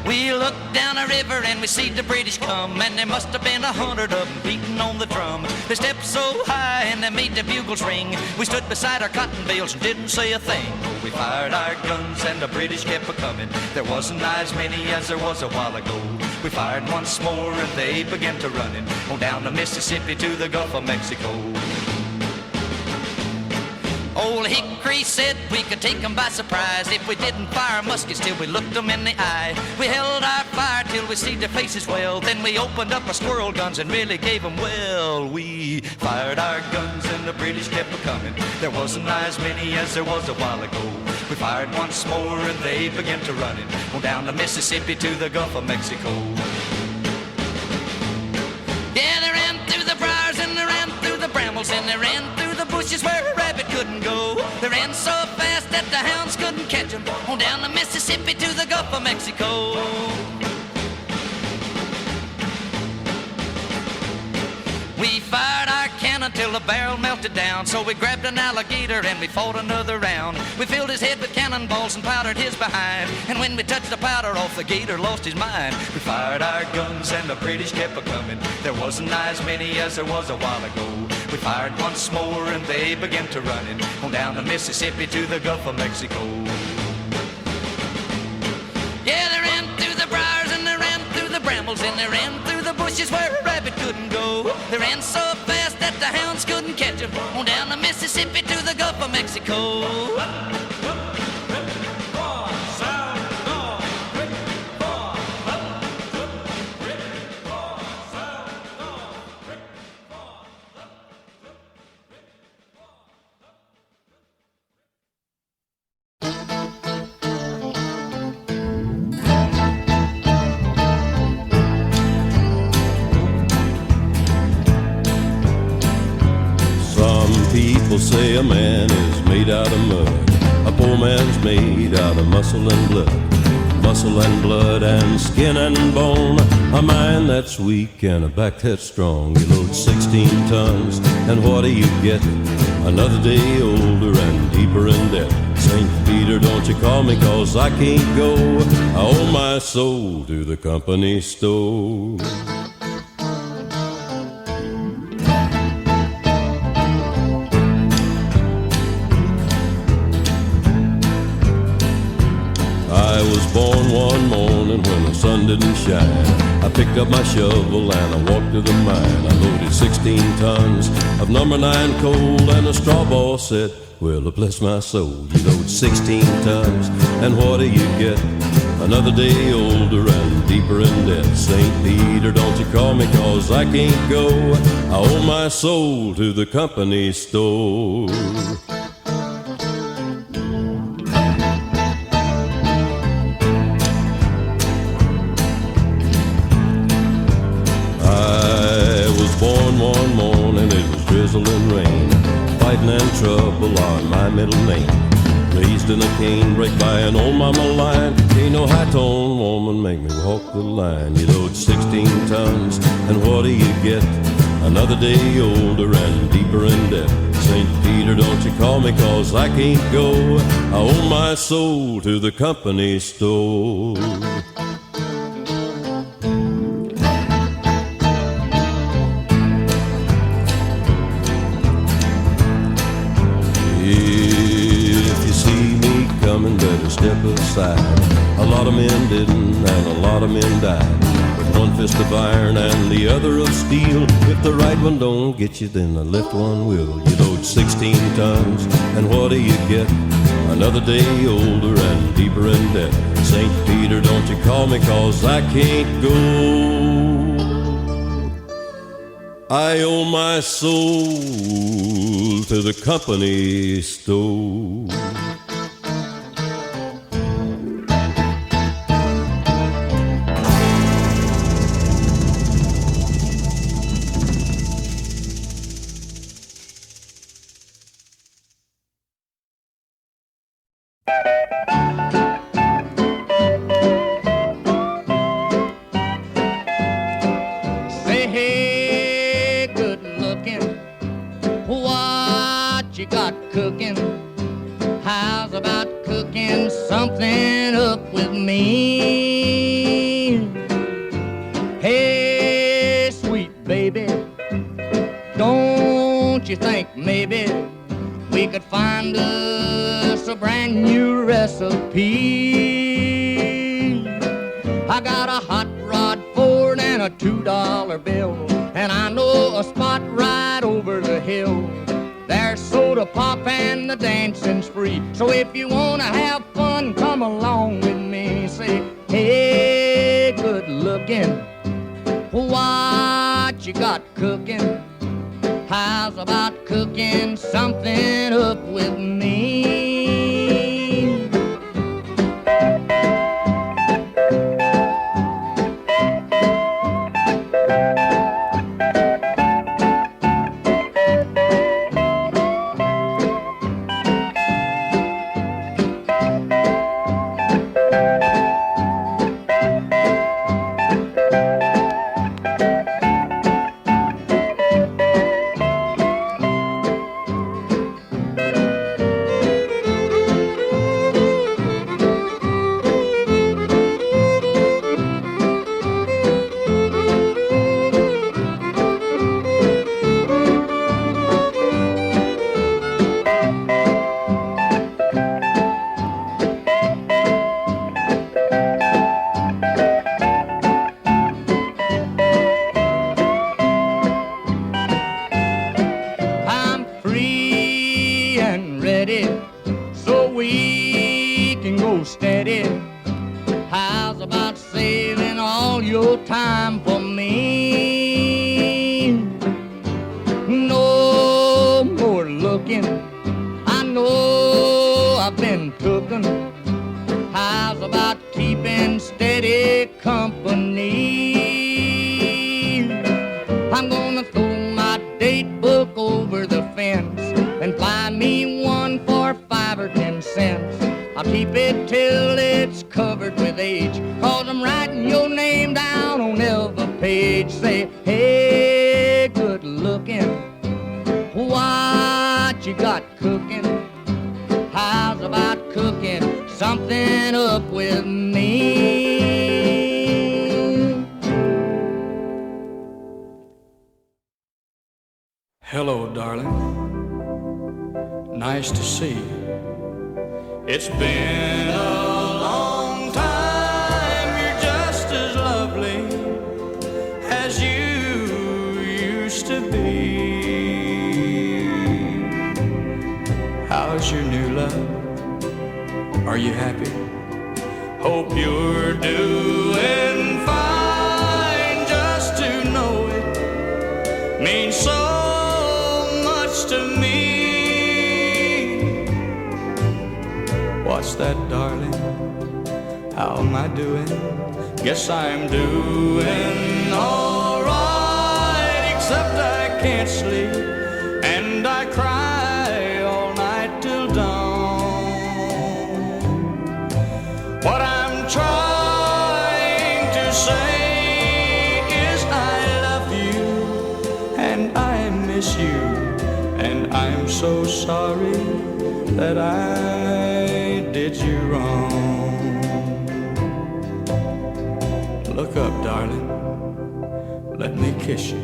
We looked down a river and we see the British come, and there must have been 100 of them beating on the drum. They stepped so high and they made the bugles ring. We stood beside our cotton bales and didn't say a thing. We fired our guns and the British kept a-comin'. There wasn't as many as there was a while ago. We fired once more and they began to run it on down the Mississippi to the Gulf of Mexico. Old Hickory said we could take them by surprise if we didn't fire muskets till we looked them in the eye. We held our fire till we see their faces well, then we opened up our squirrel guns and really gave them well. We fired our guns and the British kept a-comin'. There wasn't as many as there was a while ago. We fired once more and they began to run it on down the Mississippi to the Gulf of Mexico. Yeah, they ran through the briars and they ran through the brambles and they ran through the bushes where a rabbit couldn't go. They ran so fast that the hounds couldn't catch them on down the Mississippi to the Gulf of Mexico. We fired our cannon till the barrel melted down, so we grabbed an alligator and we fought another round. We filled his head with cannonballs and powdered his behind, and when we touched the powder off, the gator lost his mind. We fired our guns and the British kept a-comin'. There wasn't as many as there was a while ago. We fired once more and they began to run it on down the Mississippi to the Gulf of Mexico. Yeah, they ran through the briars and they ran through the brambles and they ran through the bushes where a rabbit couldn't go. They ran so fast that the hounds couldn't catch them on down the Mississippi to the Gulf of Mexico. People say a man is made out of mud. A poor man's made out of muscle and blood. Muscle and blood and skin and bone. A mind that's weak and a back that's strong. You load 16 tons and what do you get? Another day older and deeper in debt. St. Peter, don't you call me 'cause I can't go. I owe my soul to the company store. I was was born one morning when the sun didn't shine. I picked up my shovel and I walked to the mine. I loaded 16 tons of number 9 coal, and the straw boss said, well, bless my soul, you load 16 tons, and what do you get? Another day older and deeper in debt. St. Peter, don't you call me, 'cause I can't go. I owe my soul to the company store. I was born one morning, it was drizzling rain. Fighting and trouble are my middle name. Raised in a canebrake by an old mama lion. Ain't no high-tone woman make me walk the line. You load 16 tons, and what do you get? Another day older and deeper in debt. St. Peter, don't you call me, 'cause I can't go. I owe my soul to the company store. Better step aside. A lot of men didn't, and a lot of men died. With one fist of iron and the other of steel. If the right one don't get you, then the left one will. You load 16 tons, and what do you get? Another day older and deeper in debt. St. Peter, don't you call me, 'cause I can't go. I owe my soul to the company store. Say, hey, good looking, what you got cooking? How's about cooking something up with me? Hey, sweet baby, don't you think maybe we could find us a brand new recipe? I got a hot rod Ford and a $2 bill, and I know a spot right over the hill. There's soda pop and the dancing's free. So if you wanna have fun, come along with me. Say, hey, good looking, what you got cooking? How's about cooking something up with me? Time for me. No more looking, I know I've been cooking. How's about keeping steady company? I'm gonna throw my date book over the fence and buy me one for 5 or 10 cents. I'll keep it till it's covered with age, 'cause I'm writing your name down on every page. Say, hey, good looking, what you got cooking? How's about cooking something up with me? Hello, darling. Nice to see you. It's been a long time How's your new love? Are you happy? Hope you're doing fine. Just to know it means so much to me. What's that, darling? How am I doing? Guess I'm doing alright, except I can't sleep and I cry all night till dawn. What I'm trying to say is I love you and I miss you, and I'm so sorry that I did you wrong. Look up, darling. Let me kiss you.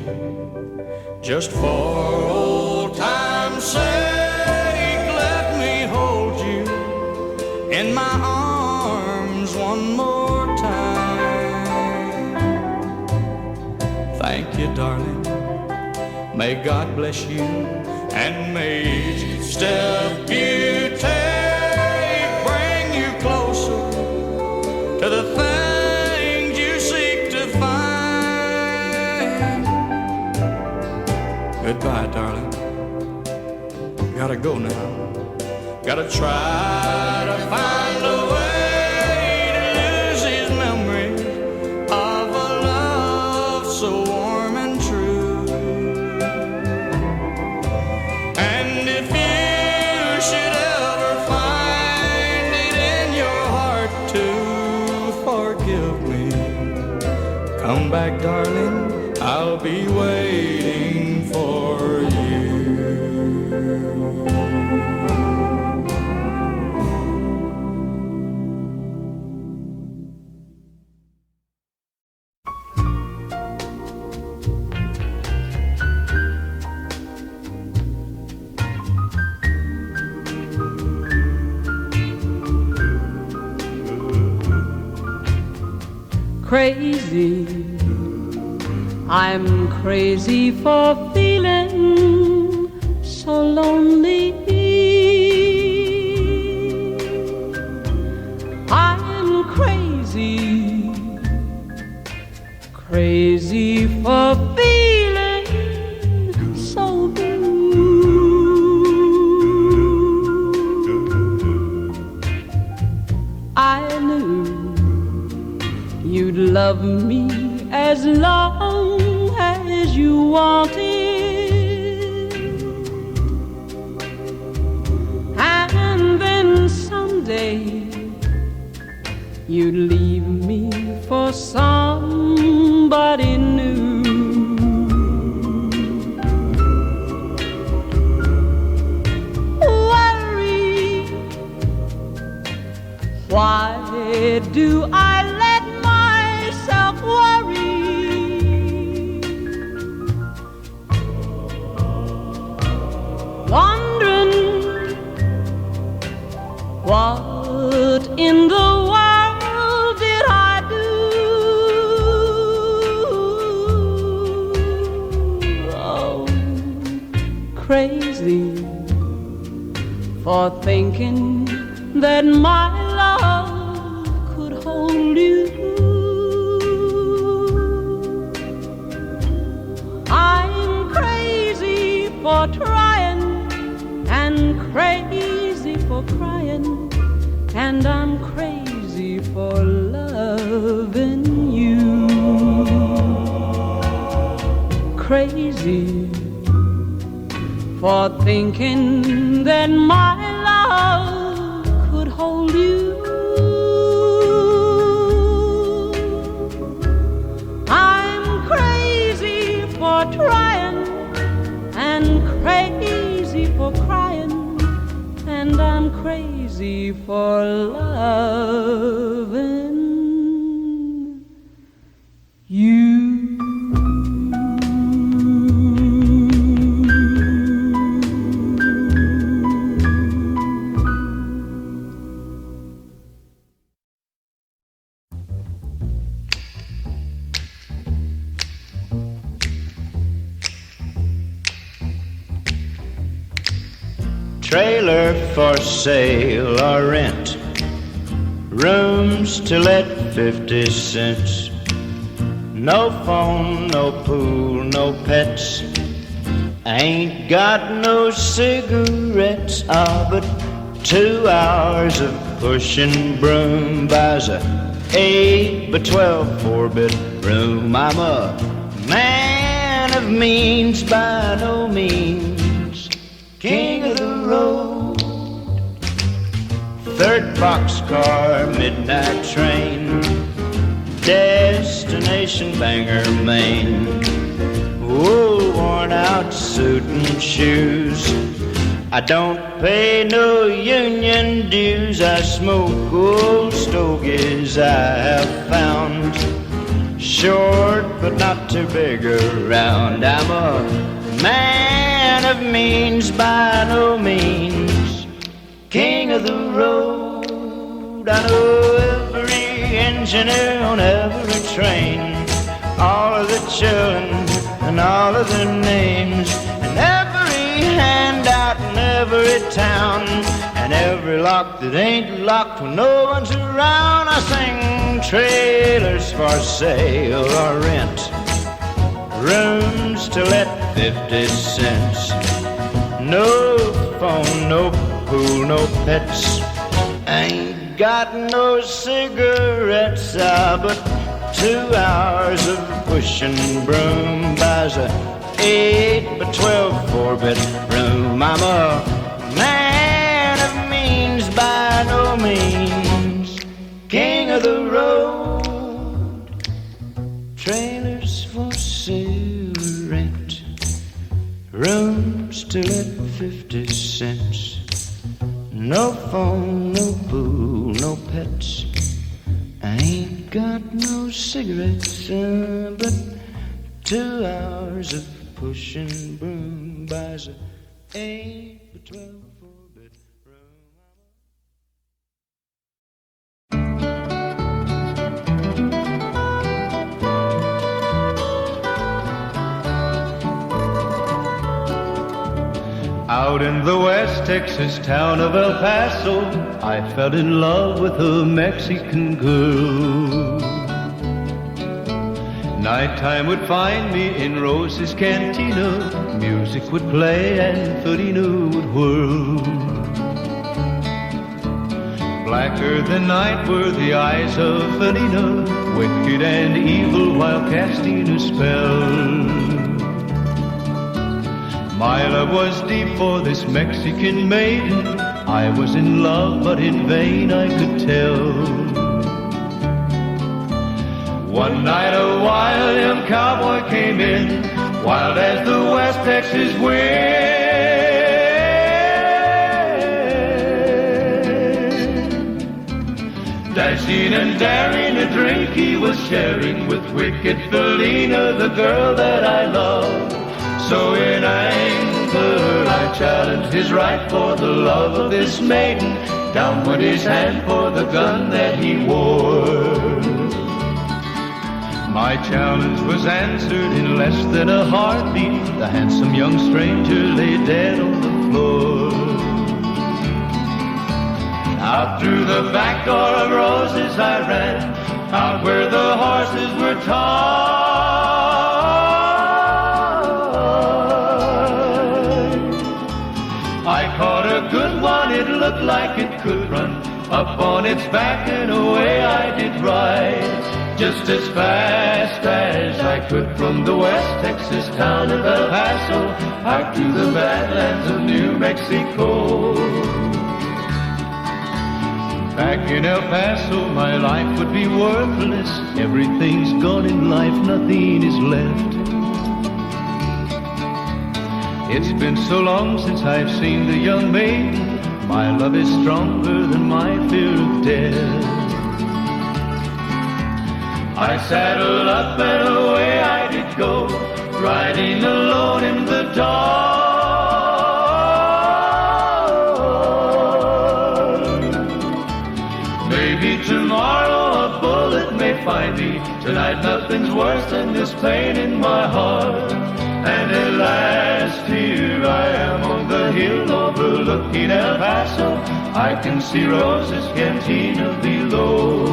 Just for old time's sake, let me hold you in my arms one more time. Thank you, darling. May God bless you, And may each step you take bring you closer to the things you seek to find. goodbye, darling. Gotta go now. Gotta try to find a way to lose his memory of a love so warm and true. And if you should ever find it in your heart to forgive me, come back, darling, I'll be waiting for you. Crazy, I'm crazy for feeling so lonely. I'm crazy, crazy for feeling so blue. I knew you'd love me as long as you wanted, and then someday you'd leave me for somebody new. Worry, why do I let myself worry? Wondering what in the world did I do? Oh, crazy for thinking that my love could hold you. I'm crazy for trying and crazy for crying, and I'm crazy for loving you. Crazy for thinking that my love could hold you. I'm crazy for trying and crazy for crying, and I'm crazy for loving you. trailer for sale or rent, rooms to let 50 cents. No phone, no pool, no pets. Ain't got no cigarettes. But 2 hours of pushing broom buys a 8 by 12 4-bedroom. I'm a man of means by no means, king of the road. 3rd boxcar, midnight train, destination Bangor, Maine. Oh, worn out suit and shoes. I don't pay no union dues. I smoke old stogies I have found, short but not too big around. I'm a man of means by no means, king of the road. I know every engineer on every train, all of the children and all of their names, and every handout in every town, and every lock that ain't locked when no one's around. I sing trailers for sale or rent, rooms to let 50 cents. No phone, no pool, no pets. Ain't got no cigarettes. But 2 hours of pushing broom buys a 8 by 12 4-bedroom. I'm a man of means by no means, king of the road. Trailers for sale or rent, rooms to let 50 cents. No phone, no pool, no pets. I ain't got no cigarettes. But 2 hours of pushing broom buys a 8 by 12 4-bedroom. Out in the West Texas town of El Paso, I fell in love with a Mexican girl. Nighttime would find me in Rose's Cantina, music would play and Felina would whirl. Blacker than night were the eyes of Felina, wicked and evil while casting a spell. My love was deep for this Mexican maiden, I was in love but in vain I could tell. One night a wild young cowboy came in, wild as the West Texas wind. Dashing and daring, a drink he was sharing with wicked Felina, the girl that I love. So in anger I challenged his right for the love of this maiden. Down went his hand for the gun that he wore. My challenge was answered in less than a heartbeat. The handsome young stranger lay dead on the floor. Out through the back door of Roses I ran, out where the horses were tied. I caught a good one, it looked like it could run. Up on its back and away I did ride, just as fast as I could from the West Texas town of El Paso out to the badlands of New Mexico. Back in El Paso my life would be worthless. Everything's gone in life, nothing is left. It's been so long since I've seen the young maiden. My love is stronger than my fear of death. I saddled up and away I did go, riding alone in the dark. Maybe tomorrow a bullet may find me. Tonight nothing's worse than this pain in my heart. And at last here I am on the hill overlooking El Paso. I can see Rosa's cantina below.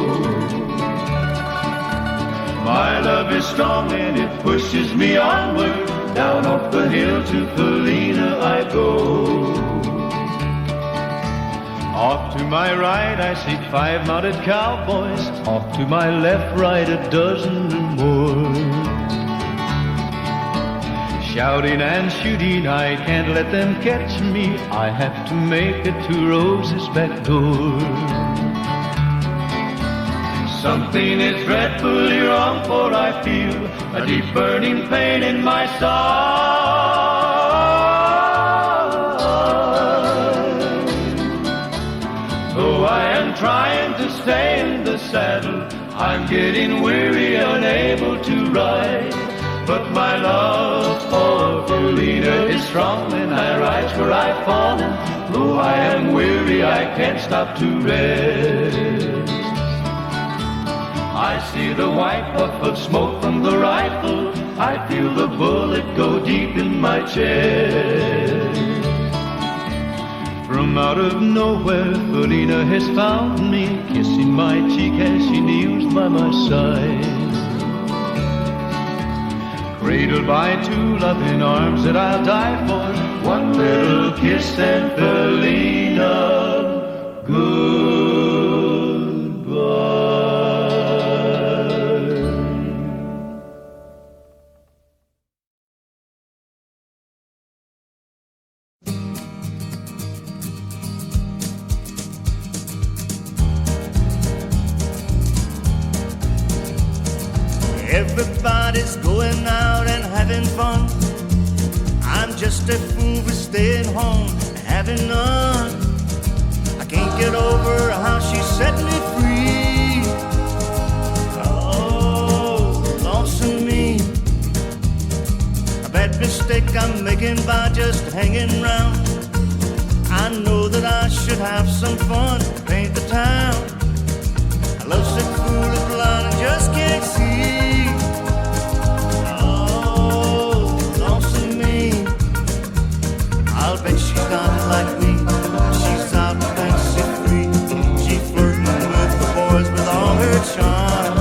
My love is strong and it pushes me onward. Down off the hill to Felina I go. Off to my right I see 5 mounted cowboys. Off to my left, right, a dozen or more. Shouting and shooting, I can't let them catch me. I have to make it to Rosa's back door. Something is dreadfully wrong, for I feel a deep burning pain in my side. Though I am trying to stay in the saddle, I'm getting weary, unable to ride. But my love for Felina is strong, and I rise where I've fallen. Though I am weary, I can't stop to rest. I see the white puff of smoke from the rifle. I feel the bullet go deep in my chest. From out of nowhere, Felina has found me, kissing my cheek as she kneels by my side. Cradled by 2 loving arms that I'll die for. One little kiss and Felina, goodbye. Everybody's going out and having fun. I'm just a fool for staying home and having none. I can't get over how she set me free. Oh, lonesome me. A bad mistake I'm making by just hanging around. I know that I should have some fun, paint the town. I love sick, fool is blind and just can't see. I'll bet she's not like me. She's out fancy free. She's flirting with the boys with all her charm.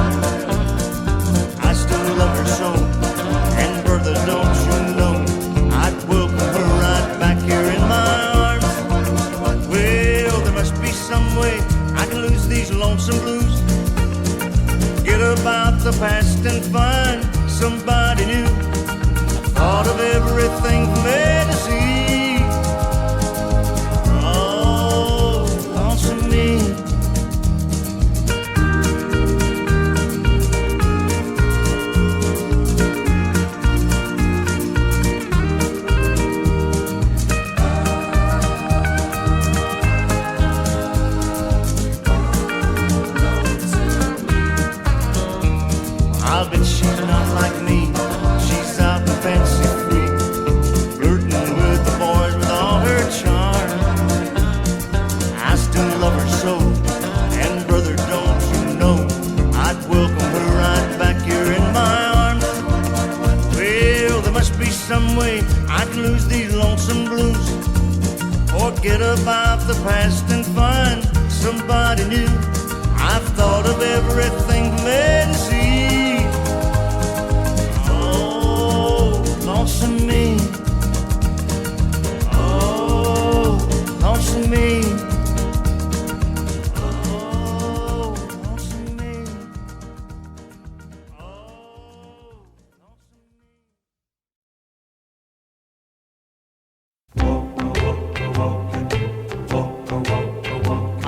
I still love her so, and brother, don't you know, I'd welcome her right back here in my arms. Well, there must be some way I can lose these lonesome blues. Get about the past and find somebody new. I thought of everything from A to Z. I'll bet she's not like me. She's out and fancy free, flirting with the boys with all her charm. I still love her so, and brother, don't you know, I'd welcome her right back here in my arms. Well, there must be some way I can lose these lonesome blues. Forget about the past and find somebody new. I've thought of everything from A to Z. Lonesome me, oh, lonesome me, oh, lonesome me, oh, I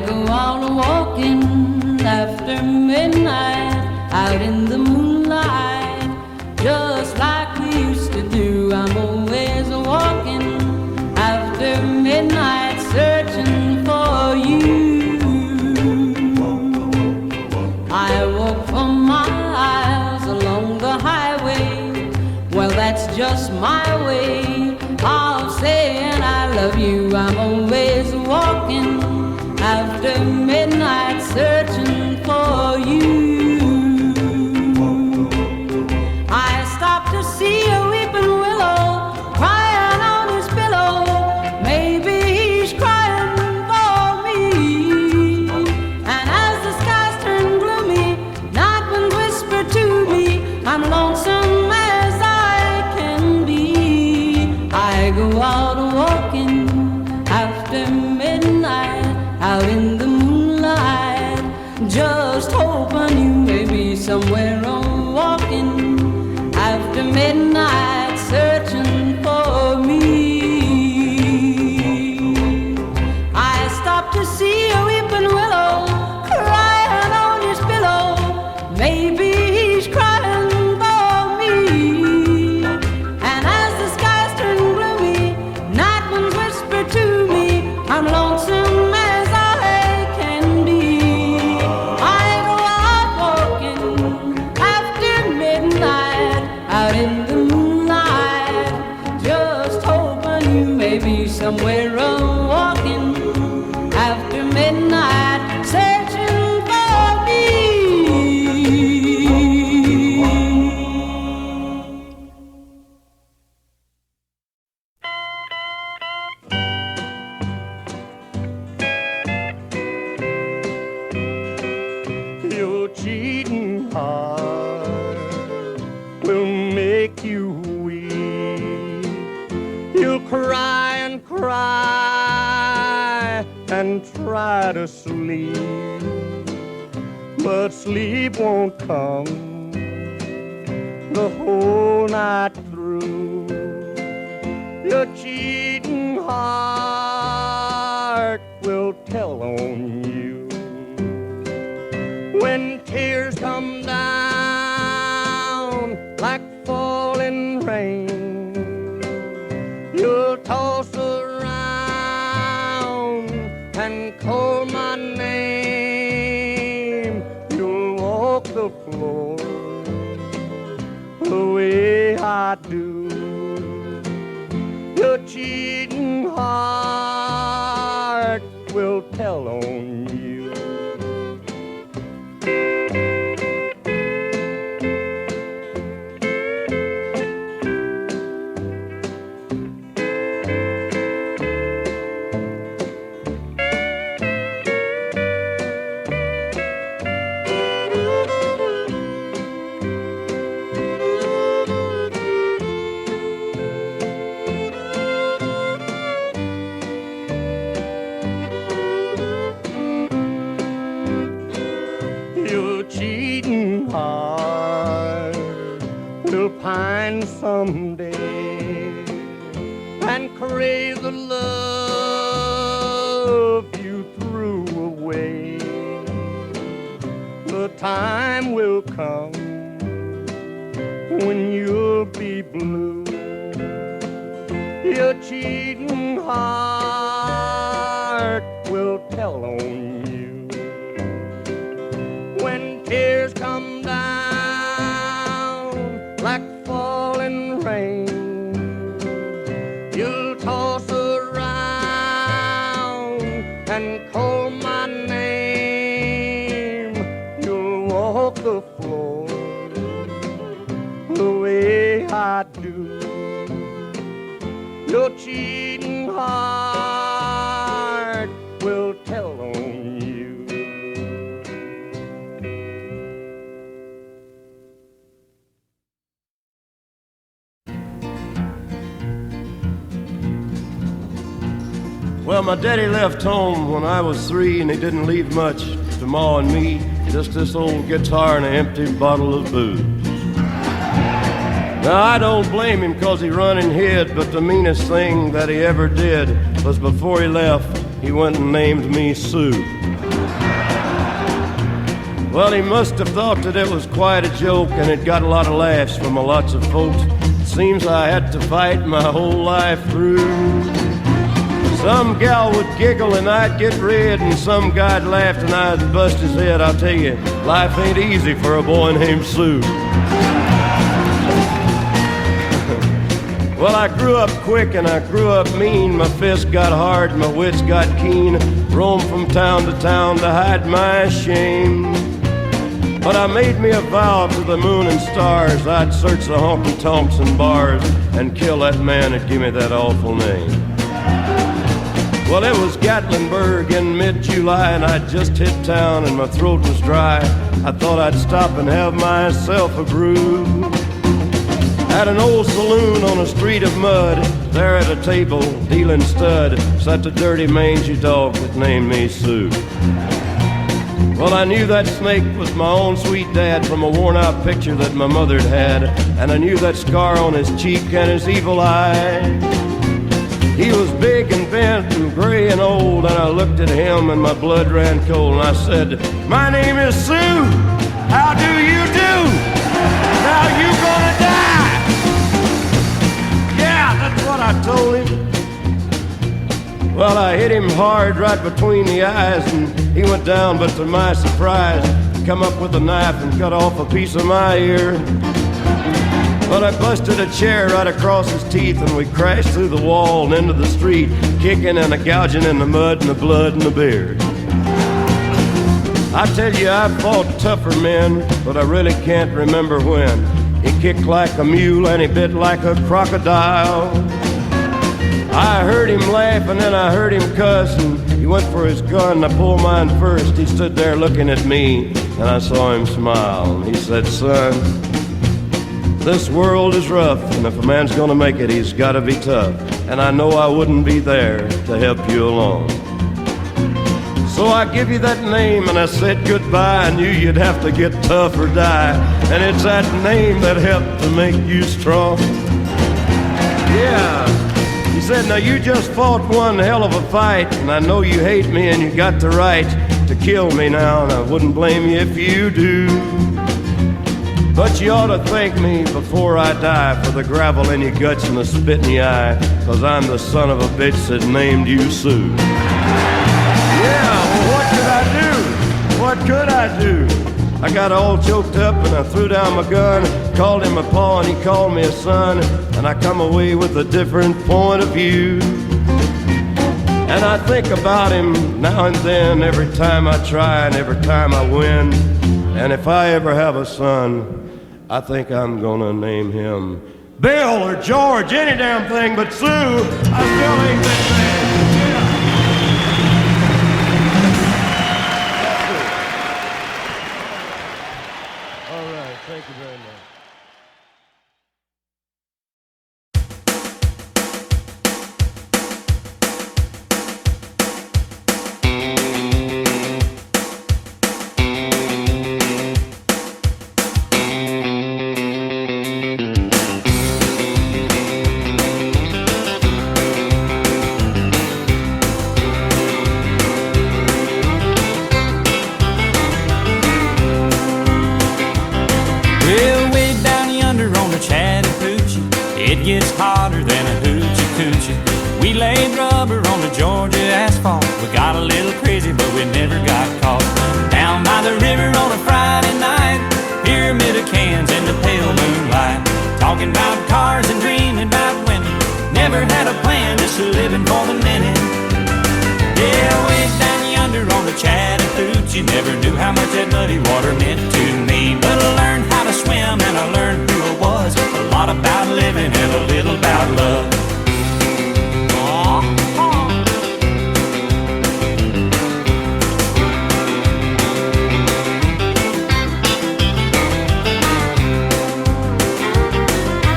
go on walking after midnight, out in the moonlight, just like we used to do. I'm always walking after midnight, searching for you. I walk for miles along the highway. Well, that's just my way of saying I love you. I'm always walking after midnight, searching for you. I'm lonesome as I can be. I go out walking after midnight, out in the moonlight, just hoping you may be somewhere on walking after midnight, searching for me. I stopped to see a weeping willow crying on his pillow. Maybe he's crying for me. And as the skies turn gloomy, night winds whisper to me, I'm lonesome as I can be. I go out walking after midnight, out in the moonlight, just hoping you may be somewhere walking after midnight, searching for me. Your cheating heart will make you weep. You'll cry and cry and try to sleep, but sleep won't come the whole night through. Your cheating heart will tell on you when tears come down like falling rain. You'll toss around and call my name. You'll walk the floor the way I do. Your cheating heart will tell on you. Your cheating heart will pine someday and crave the love you threw away. The time will come when you'll be blue. Your cheating heart will tell on you when tears come down like falling rain. You'll toss around and call my name. You'll walk the floor the way I do. Your cheating heart will tell on you. Well, my daddy left home when I was 3, and he didn't leave much to Ma and me, just this old guitar and an empty bottle of booze. Now, I don't blame him 'cause he run and hid, but the meanest thing that he ever did was before he left, he went and named me Sue. Well, he must have thought that it was quite a joke, and it got a lot of laughs from lots of folks. It seems I had to fight my whole life through. Some gal would giggle and I'd get red, and some guy'd laugh and I'd bust his head. I'll tell you, life ain't easy for a boy named Sue. Well, I grew up quick and I grew up mean. My fists got hard, my wits got keen. Roamed from town to town to hide my shame. But I made me a vow to the moon and stars, I'd search the honky-tonks and bars and kill that man that gave me that awful name. Well, it was Gatlinburg in mid-July, and I'd just hit town and my throat was dry. I thought I'd stop and have myself a brew. At an old saloon on a street of mud, there at a table, dealing stud, sat the dirty mangy dog that named me Sue. Well, I knew that snake was my own sweet dad from a worn-out picture that my mother'd had, and I knew that scar on his cheek and his evil eye. He was big and bent and gray and old, and I looked at him and my blood ran cold, and I said, "My name is Sue. How do you do? Now you gonna die." Yeah, that's what I told him. Well, I hit him hard right between the eyes, and he went down, but to my surprise, come up with a knife and cut off a piece of my ear. But I busted a chair right across his teeth, and we crashed through the wall and into the street, kicking and gouging in the mud and the blood and the beard. I tell you, I've fought tougher men, but I really can't remember when. He kicked like a mule and he bit like a crocodile. I heard him laugh and then I heard him cuss, and he went for his gun. I pulled mine first. He stood there looking at me, and I saw him smile. And he said, "Son, this world is rough, and if a man's gonna make it, he's gotta be tough. And I know I wouldn't be there to help you along. So I give you that name, and I said goodbye. I knew you'd have to get tough or die, and it's that name that helped to make you strong." Yeah. He said, "Now you just fought one hell of a fight, and I know you hate me and you got the right to kill me now, and I wouldn't blame you if you do. But you ought to thank me before I die for the gravel in your guts and the spit in your eye, 'cause I'm the son of a bitch that named you Sue." Yeah, well, what could I do? What could I do? I got all choked up and I threw down my gun, called him a pa and he called me a son, and I come away with a different point of view. And I think about him now and then, every time I try and every time I win. And if I ever have a son, I think I'm gonna name him Bill or George, any damn thing, but Sue, I still ain't been there. Thank you very much. It gets hotter than a hoochie coochie. We laid rubber on the Georgia asphalt. We got a little crazy, but we never got caught. Down by the river on a Friday night, pyramid of cans in the pale moonlight, talking about cars and dreaming about women. Never had a plan, just living for the minute. Yeah, way down yonder on the Chattahoochee, never knew how much that muddy water meant to me. But I learned how to swim and I learned who I was. A lot about living and a little about love.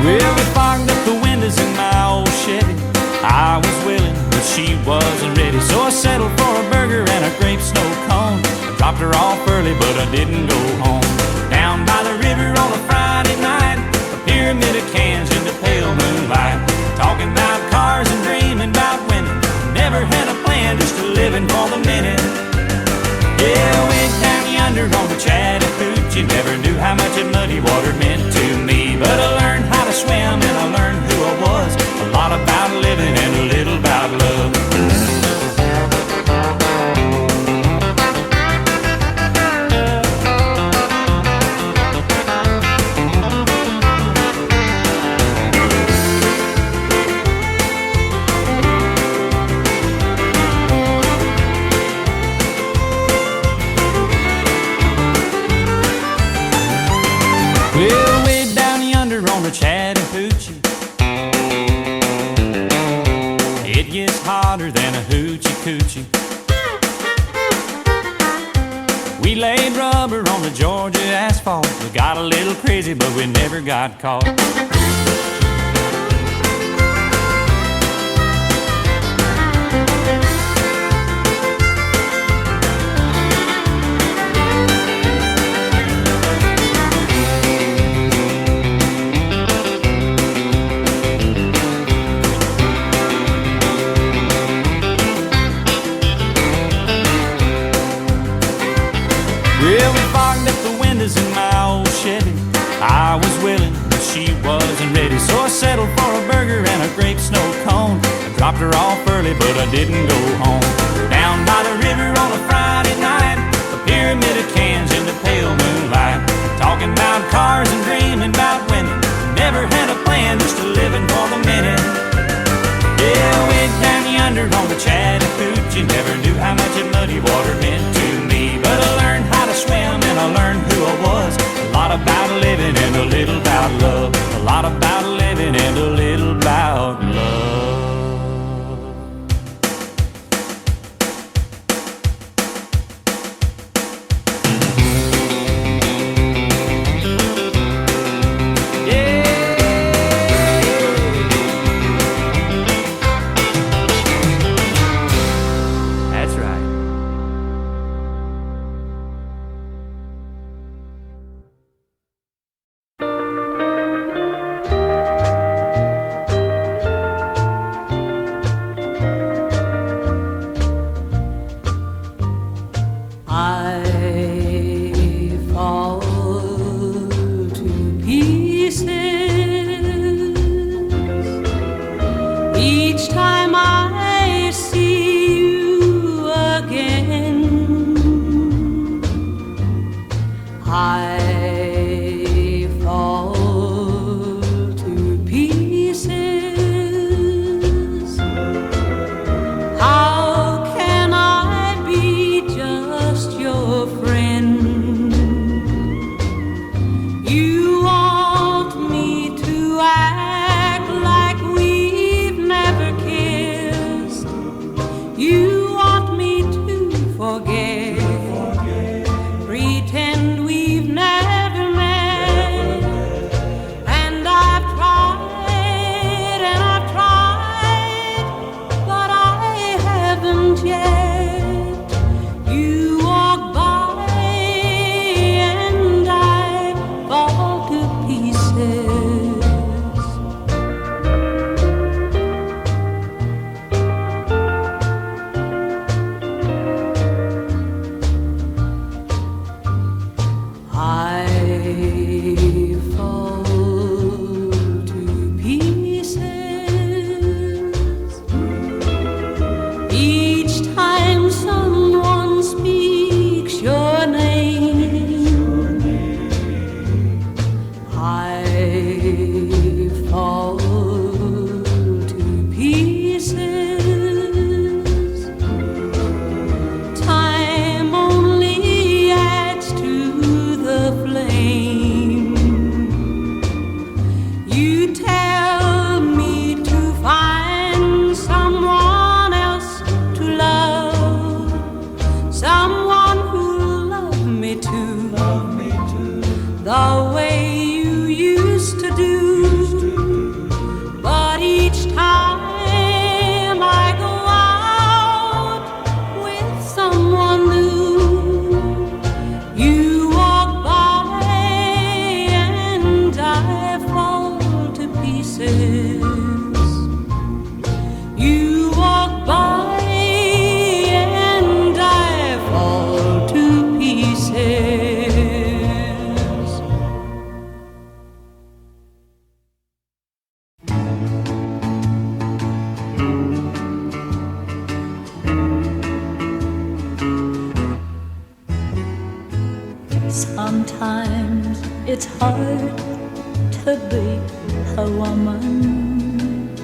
Well, we fogged up the windows in my old Chevy. I was willing, but she wasn't ready. So I settled for a burger and a grape snow cone. I dropped her off early, but I didn't go home. Down by the river on a Friday night, a pyramid of cans in the pale moonlight, talking about cars and dreaming about women. Never had a plan, just a living for the minute. Yeah, way down yonder on the Chattahoochee, never knew how much that muddy water meant to me. But I learned how to swim and I learned who I was. A lot about living and a little about love. Well, way down yonder on the Chattahoochee, it gets hotter than a hoochie coochie. We laid rubber on the Georgia asphalt. We got a little crazy, but we never got caught. Well, we fogged up the windows in my old Chevy. I was willing, but she wasn't ready. So I settled for a burger and a grape snow cone. I dropped her off early, but I didn't go home. Down by the river on a Friday night, a pyramid of cans in the pale moonlight. Talking about cars and dreaming about women. Never had a plan, just a living for the minute. Yeah, way down yonder on the Chattahoochee, never knew how much that muddy water meant to me. But I learned how to swim and I learned who I was. A lot about living and a little about love. A lot about living and a little about love. Sometimes it's hard to be a woman.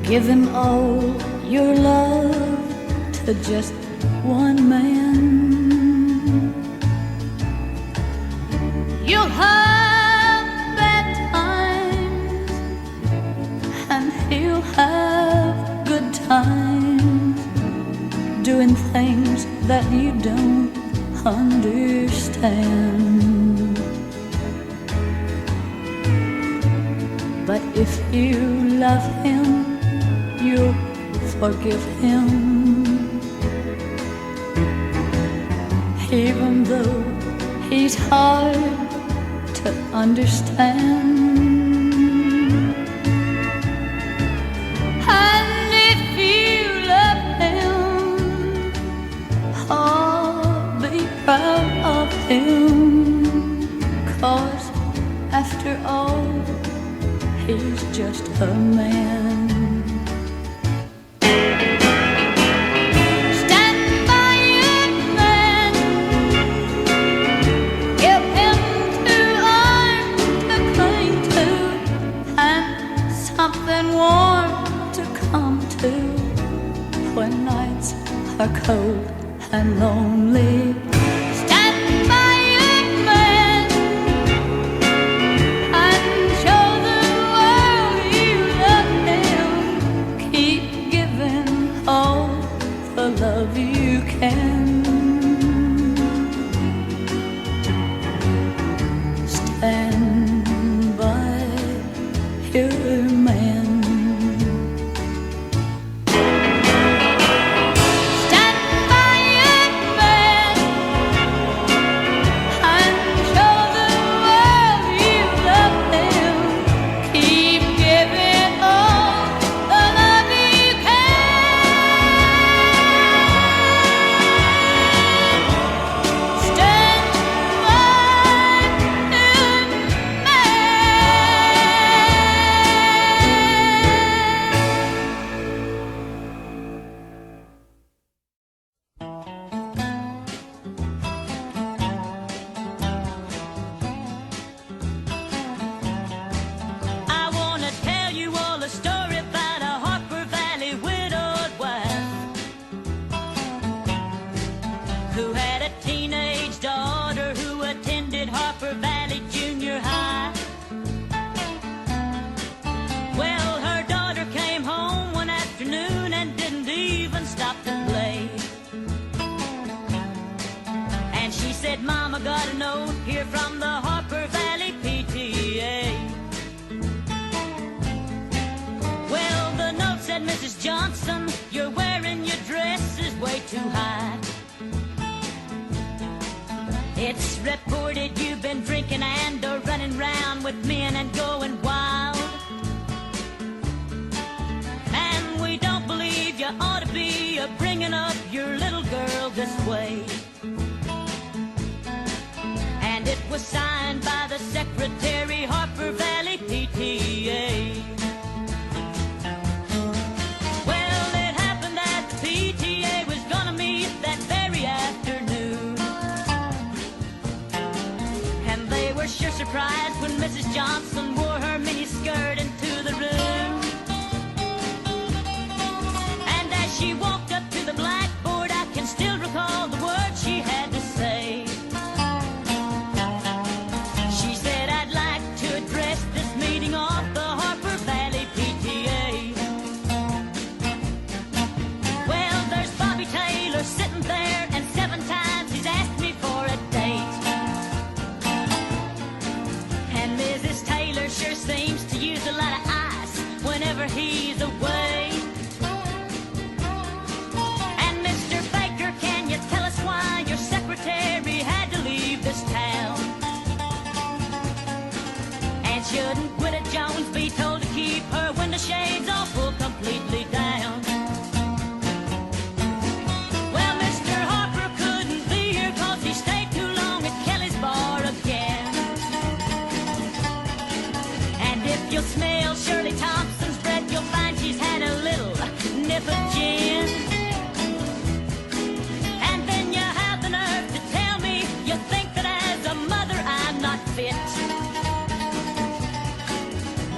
Giving all your love to just one man. You'll have bad times and he'll have you don't understand. But if you love him, you'll forgive him, even though he's hard to understand. And if you love him, be proud of him, 'cause after all, he's just a man. Stand by your man, give him 2 arms to cling to, and something warm to come to when nights are cold and lonely. Stand by your man and show the world you love him. Keep giving all the love you can. Stand by your man. It's reported you've been drinking and running round with men and going wild. And we don't believe you ought to be bringing up your little girl this way. And it was signed by the secretary, Harper Valley PTA. Well, it happened that the PTA was gonna meet that very afternoon. And they were sure surprised when Mrs. Johnson wore her mini skirt into the room. And as she walked up to the blackboard, I can still recall the words she had to say. She said, "I'd like to address this meeting of the Harper Valley PTA. Well, there's Bobby Taylor sitting there, and 7 times he's asked me for a date. And Mrs. Taylor sure seems to use a lot of ice whenever he's away. And Mr. Baker, can you tell us why your secretary had to leave this town? And shouldn't Gwida Jones be told to keep her window shades all pulled completely down? Well, Mr. Harper couldn't be here 'cause he stayed too long at Kelly's bar again. And if you'll smell Shirley Thompson's breath, you'll find she's had a little nip of gin. And then you have the nerve to tell me you think that as a mother I'm not fit.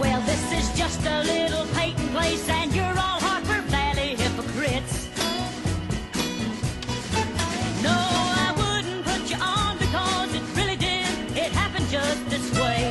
Well, this is just a little Peyton place, and you're all Harper Valley hypocrites. No, I wouldn't put you on because it really did. It happened just this way.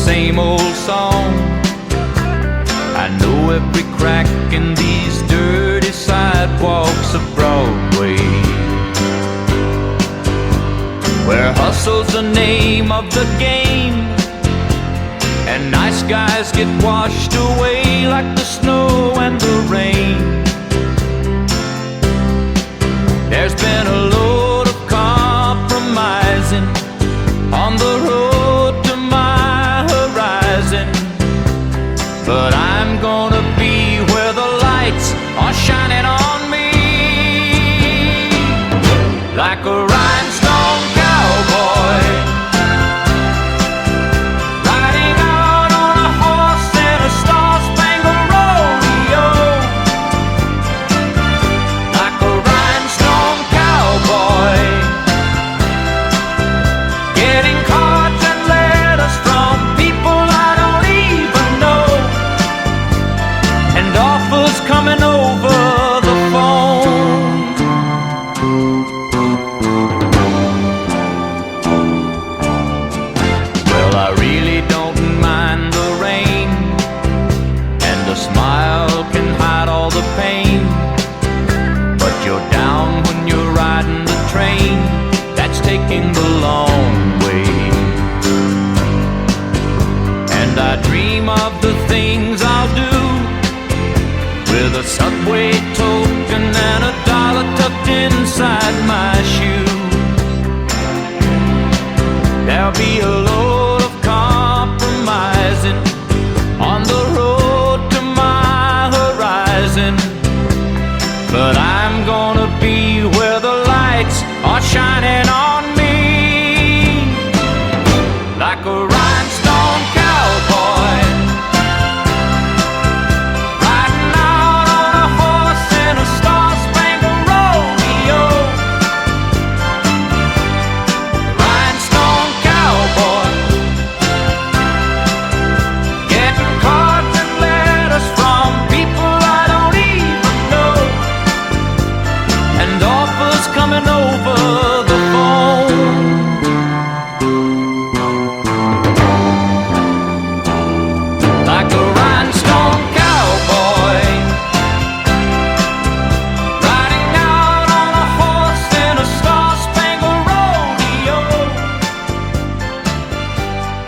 same old song. I know every crack in these dirty sidewalks of Broadway, where hustle's the name of the game, and nice guys get washed away like the snow and the rain. There's been a load of compromising on the road to my horizon, but I'm gonna be where the lights are shining on me, like a rhinestone cowboy, riding out on a horse in a star-spangled rodeo, like a rhinestone cowboy, getting cards and letters from people I don't even know, and offers coming over the phone. Well, I really don't mind the rain, and a smile can hide all the pain, but you're down when you're riding the train that's taking the long way. And I dream of the things I'll do with a Subway token and $1 tucked inside my shoe. There'll be a load of compromising on the road to my horizon, but I'm gonna be where the lights are shining on me, like a rhinestone cowboy, riding out on a horse in a star-spangled rodeo, rhinestone cowboy, getting cards and letters from people I don't even know, and offers coming over the phone. Like a rhinestone cowboy, riding out on a horse in a star-spangled rodeo,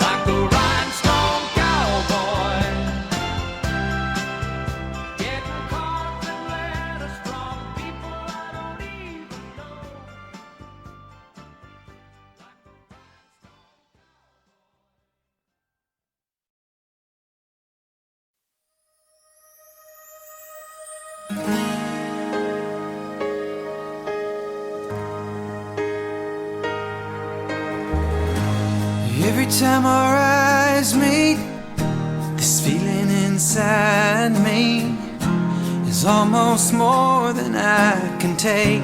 like a rhinestone cowboy, getting cards and letters from people I don't even know. Every time our eyes meet, this feeling inside me is almost more than I can take.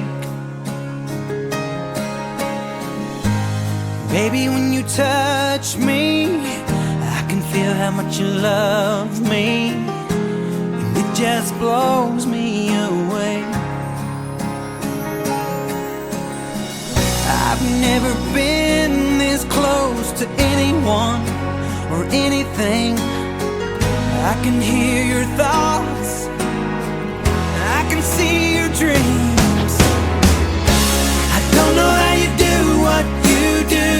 Baby, when you touch me, I can feel how much you love me, and it just blows me away. I've never been this close to anyone or anything. I can hear your thoughts, I can see your dreams. I don't know how you do what you do.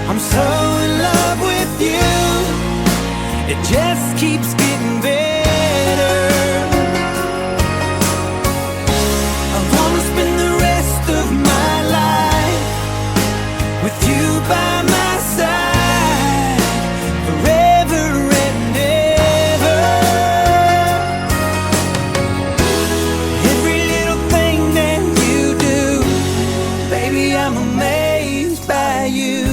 I'm so in love with you, it just keeps getting better. I wanna spend the rest of my life with you by my side, forever and ever. Every little thing that you do, baby, I'm amazed by you.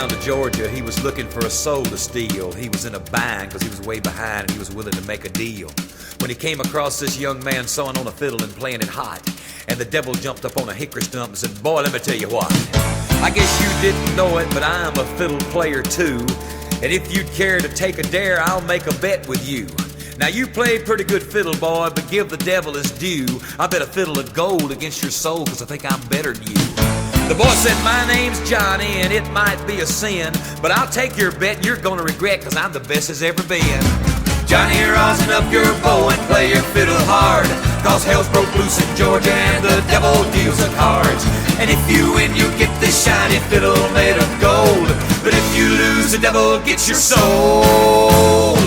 down to Georgia. He was looking for a soul to steal. He was in a bind because he was way behind and he was willing to make a deal. When he came across this young man sawing on a fiddle and playing it hot, and the devil jumped up on a hickory stump and said, "Boy, let me tell you what. I guess you didn't know it, but I'm a fiddle player too. And if you'd care to take a dare, I'll make a bet with you. Now you played pretty good fiddle, boy, but give the devil his due. I bet a fiddle of gold against your soul, cause I think I'm better than you." The boy said, "My name's Johnny, and it might be a sin, but I'll take your bet and you're gonna regret, cause I'm the best as ever been. Johnny, rosin up your bow and play your fiddle hard, cause hell's broke loose in Georgia and the devil deals the cards. And if you win, you get this shiny fiddle made of gold, but if you lose, the devil gets your soul."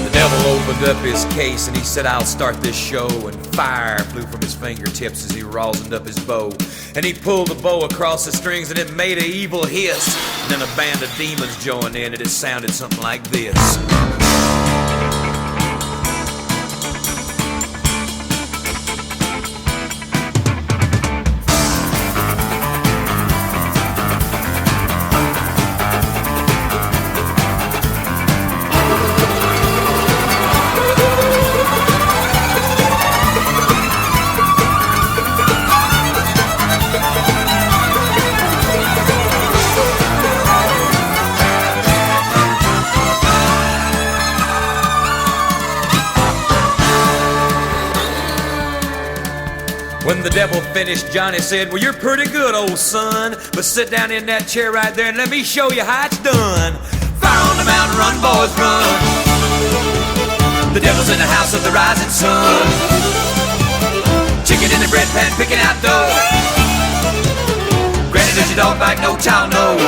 The devil opened up his case and he said, "I'll start this show," and fire flew from his fingertips as he rosined up his bow. And he pulled the bow across the strings and it made an evil hiss. And then a band of demons joined in and it sounded something like this. When the devil finished, Johnny said, "Well, you're pretty good, old son, but sit down in that chair right there and let me show you how it's done. Fire on the mountain, run, boys, run. The devil's in the house of the rising sun. Chicken in the bread pan, picking out dough. Granny, does your dog bite? No child knows."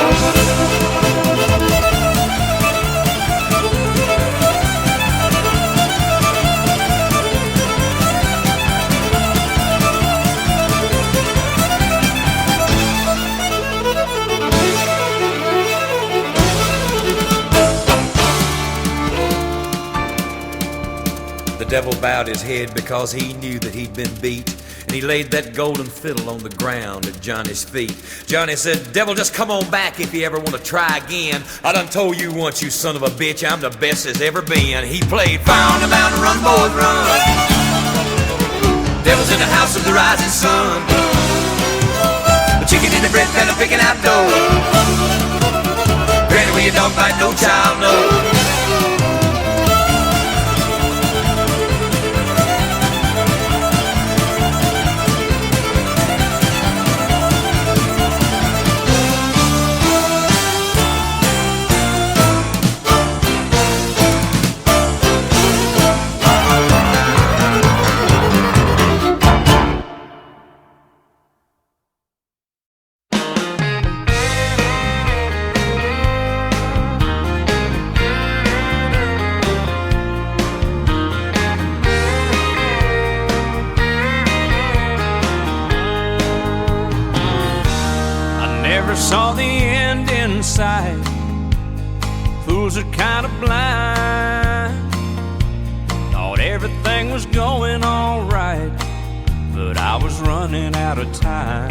The devil bowed his head because he knew that he'd been beat, and he laid that golden fiddle on the ground at Johnny's feet. Johnny said, "Devil, just come on back if you ever want to try again. I done told you once, you son of a bitch, I'm the best there's ever been." He played "Fire on the Mountain, Run, Boys, Run." Devil's in the house of the rising sun. The chicken in the bread pan, I'm picking out dough. Granny, where your dog bite, no child knows. Saw the end in sight. Fools are kind of blind. Thought everything was going all right, but I was running out of time.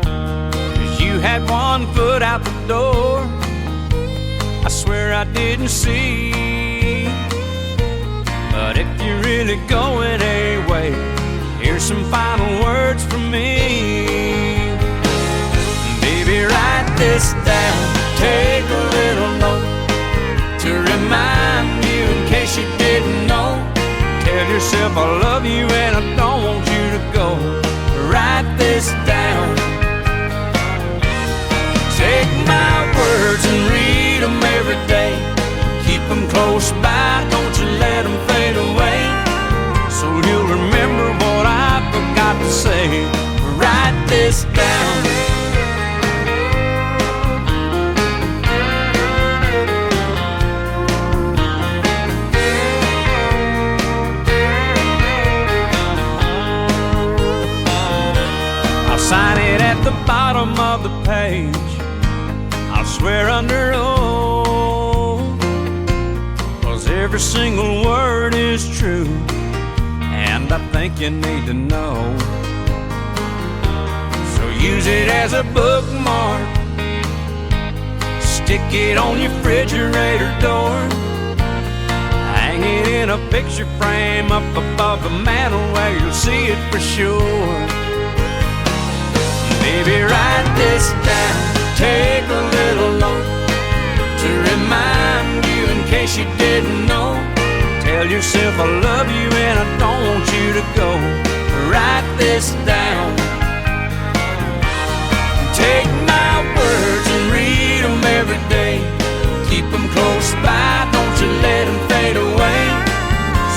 'Cause you had one foot out the door, I swear I didn't see. But if you're really going away, here's some final words from me. Baby, write this down, take a little note to remind you in case you didn't know. Tell yourself I love you and I don't want you to go. Write this down. Take my words and read them every day. Keep them close by, don't you let them fade away. So you'll remember what I forgot to say. Write this down. Sign it at the bottom of the page. I'll swear under oath, 'cause every single word is true, and I think you need to know. So use it as a bookmark, stick it on your refrigerator door, hang it in a picture frame up above the mantel where you'll see it for sure. Baby, write this down, take a little note to remind you in case you didn't know. Tell yourself I love you and I don't want you to go. Write this down. Take my words and read them every day. Keep them close by, don't you let them fade away.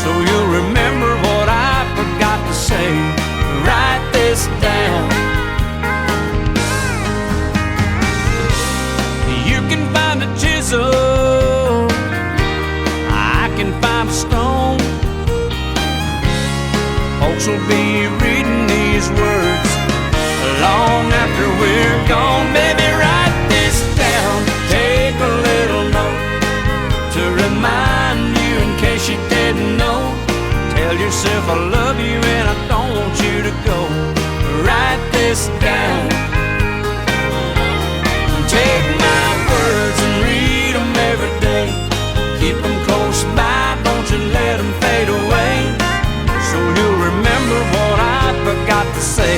So you'll remember what I forgot to say. Write this down. You can find a chisel, I can find a stone. Folks will be reading these words long after we're gone. Baby, write this down, take a little note to remind you in case you didn't know. Tell yourself I love you and I don't want you to go. Write this down. Take my words and read them every day. Keep them close by, don't you let them fade away. So you'll remember what I forgot to say.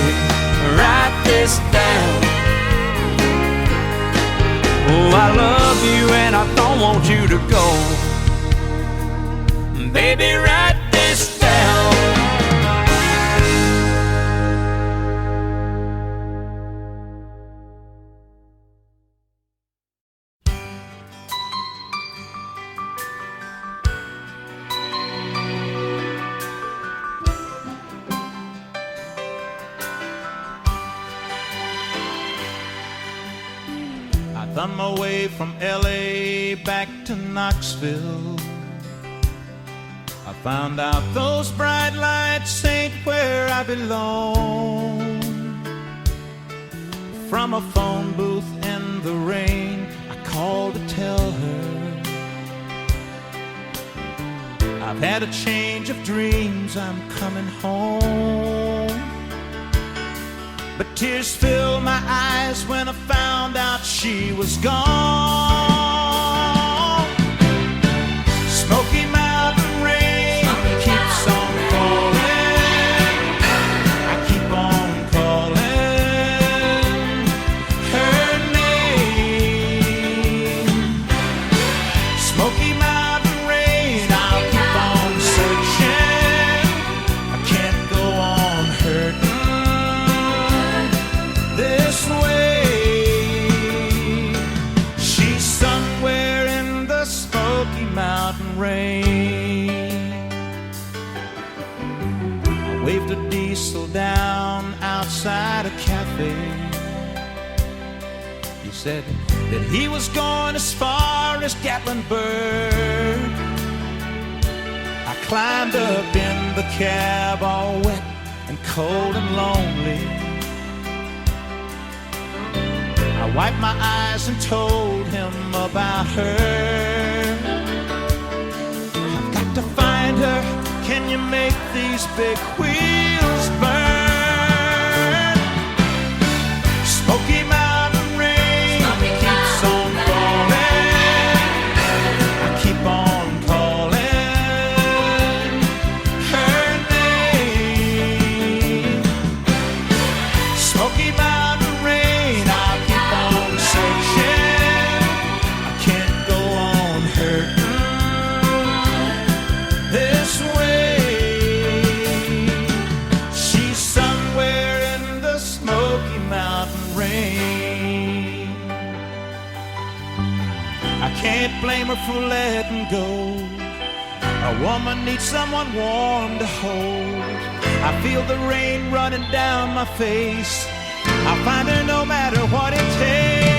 Write this down. Oh, I love you and I don't want you to go. Baby, write this down. On my way from LA back to Knoxville, I found out those bright lights ain't where I belong. From a phone booth in the rain, I called to tell her I've had a change of dreams, I'm coming home. But tears filled my eyes when I found out she was gone. Smoky Mountain rain keeps on falling. I keep on calling her name. Smoky Mountain rain, I'll keep on searching. I can't go on hurting this way. She's somewhere in the Smoky Mountain rain. I waved a diesel down outside a cafe. He said that he was going as far as Gatlinburg. I climbed up in the cab all wet and cold and lonely. I wiped my eyes and told him about her. I've got to find her. Can you make these big wheels burn? Smoky Mountain rain keeps on falling. I keep on calling her name. Smoky Mountain rain, I'll keep on searching. I can't go on hurting this way. She's somewhere in the Smoky Mountain rain. I can't blame her for letting go. A woman needs someone warm to hold. I feel the rain running down my face. I'll find her no matter what it takes.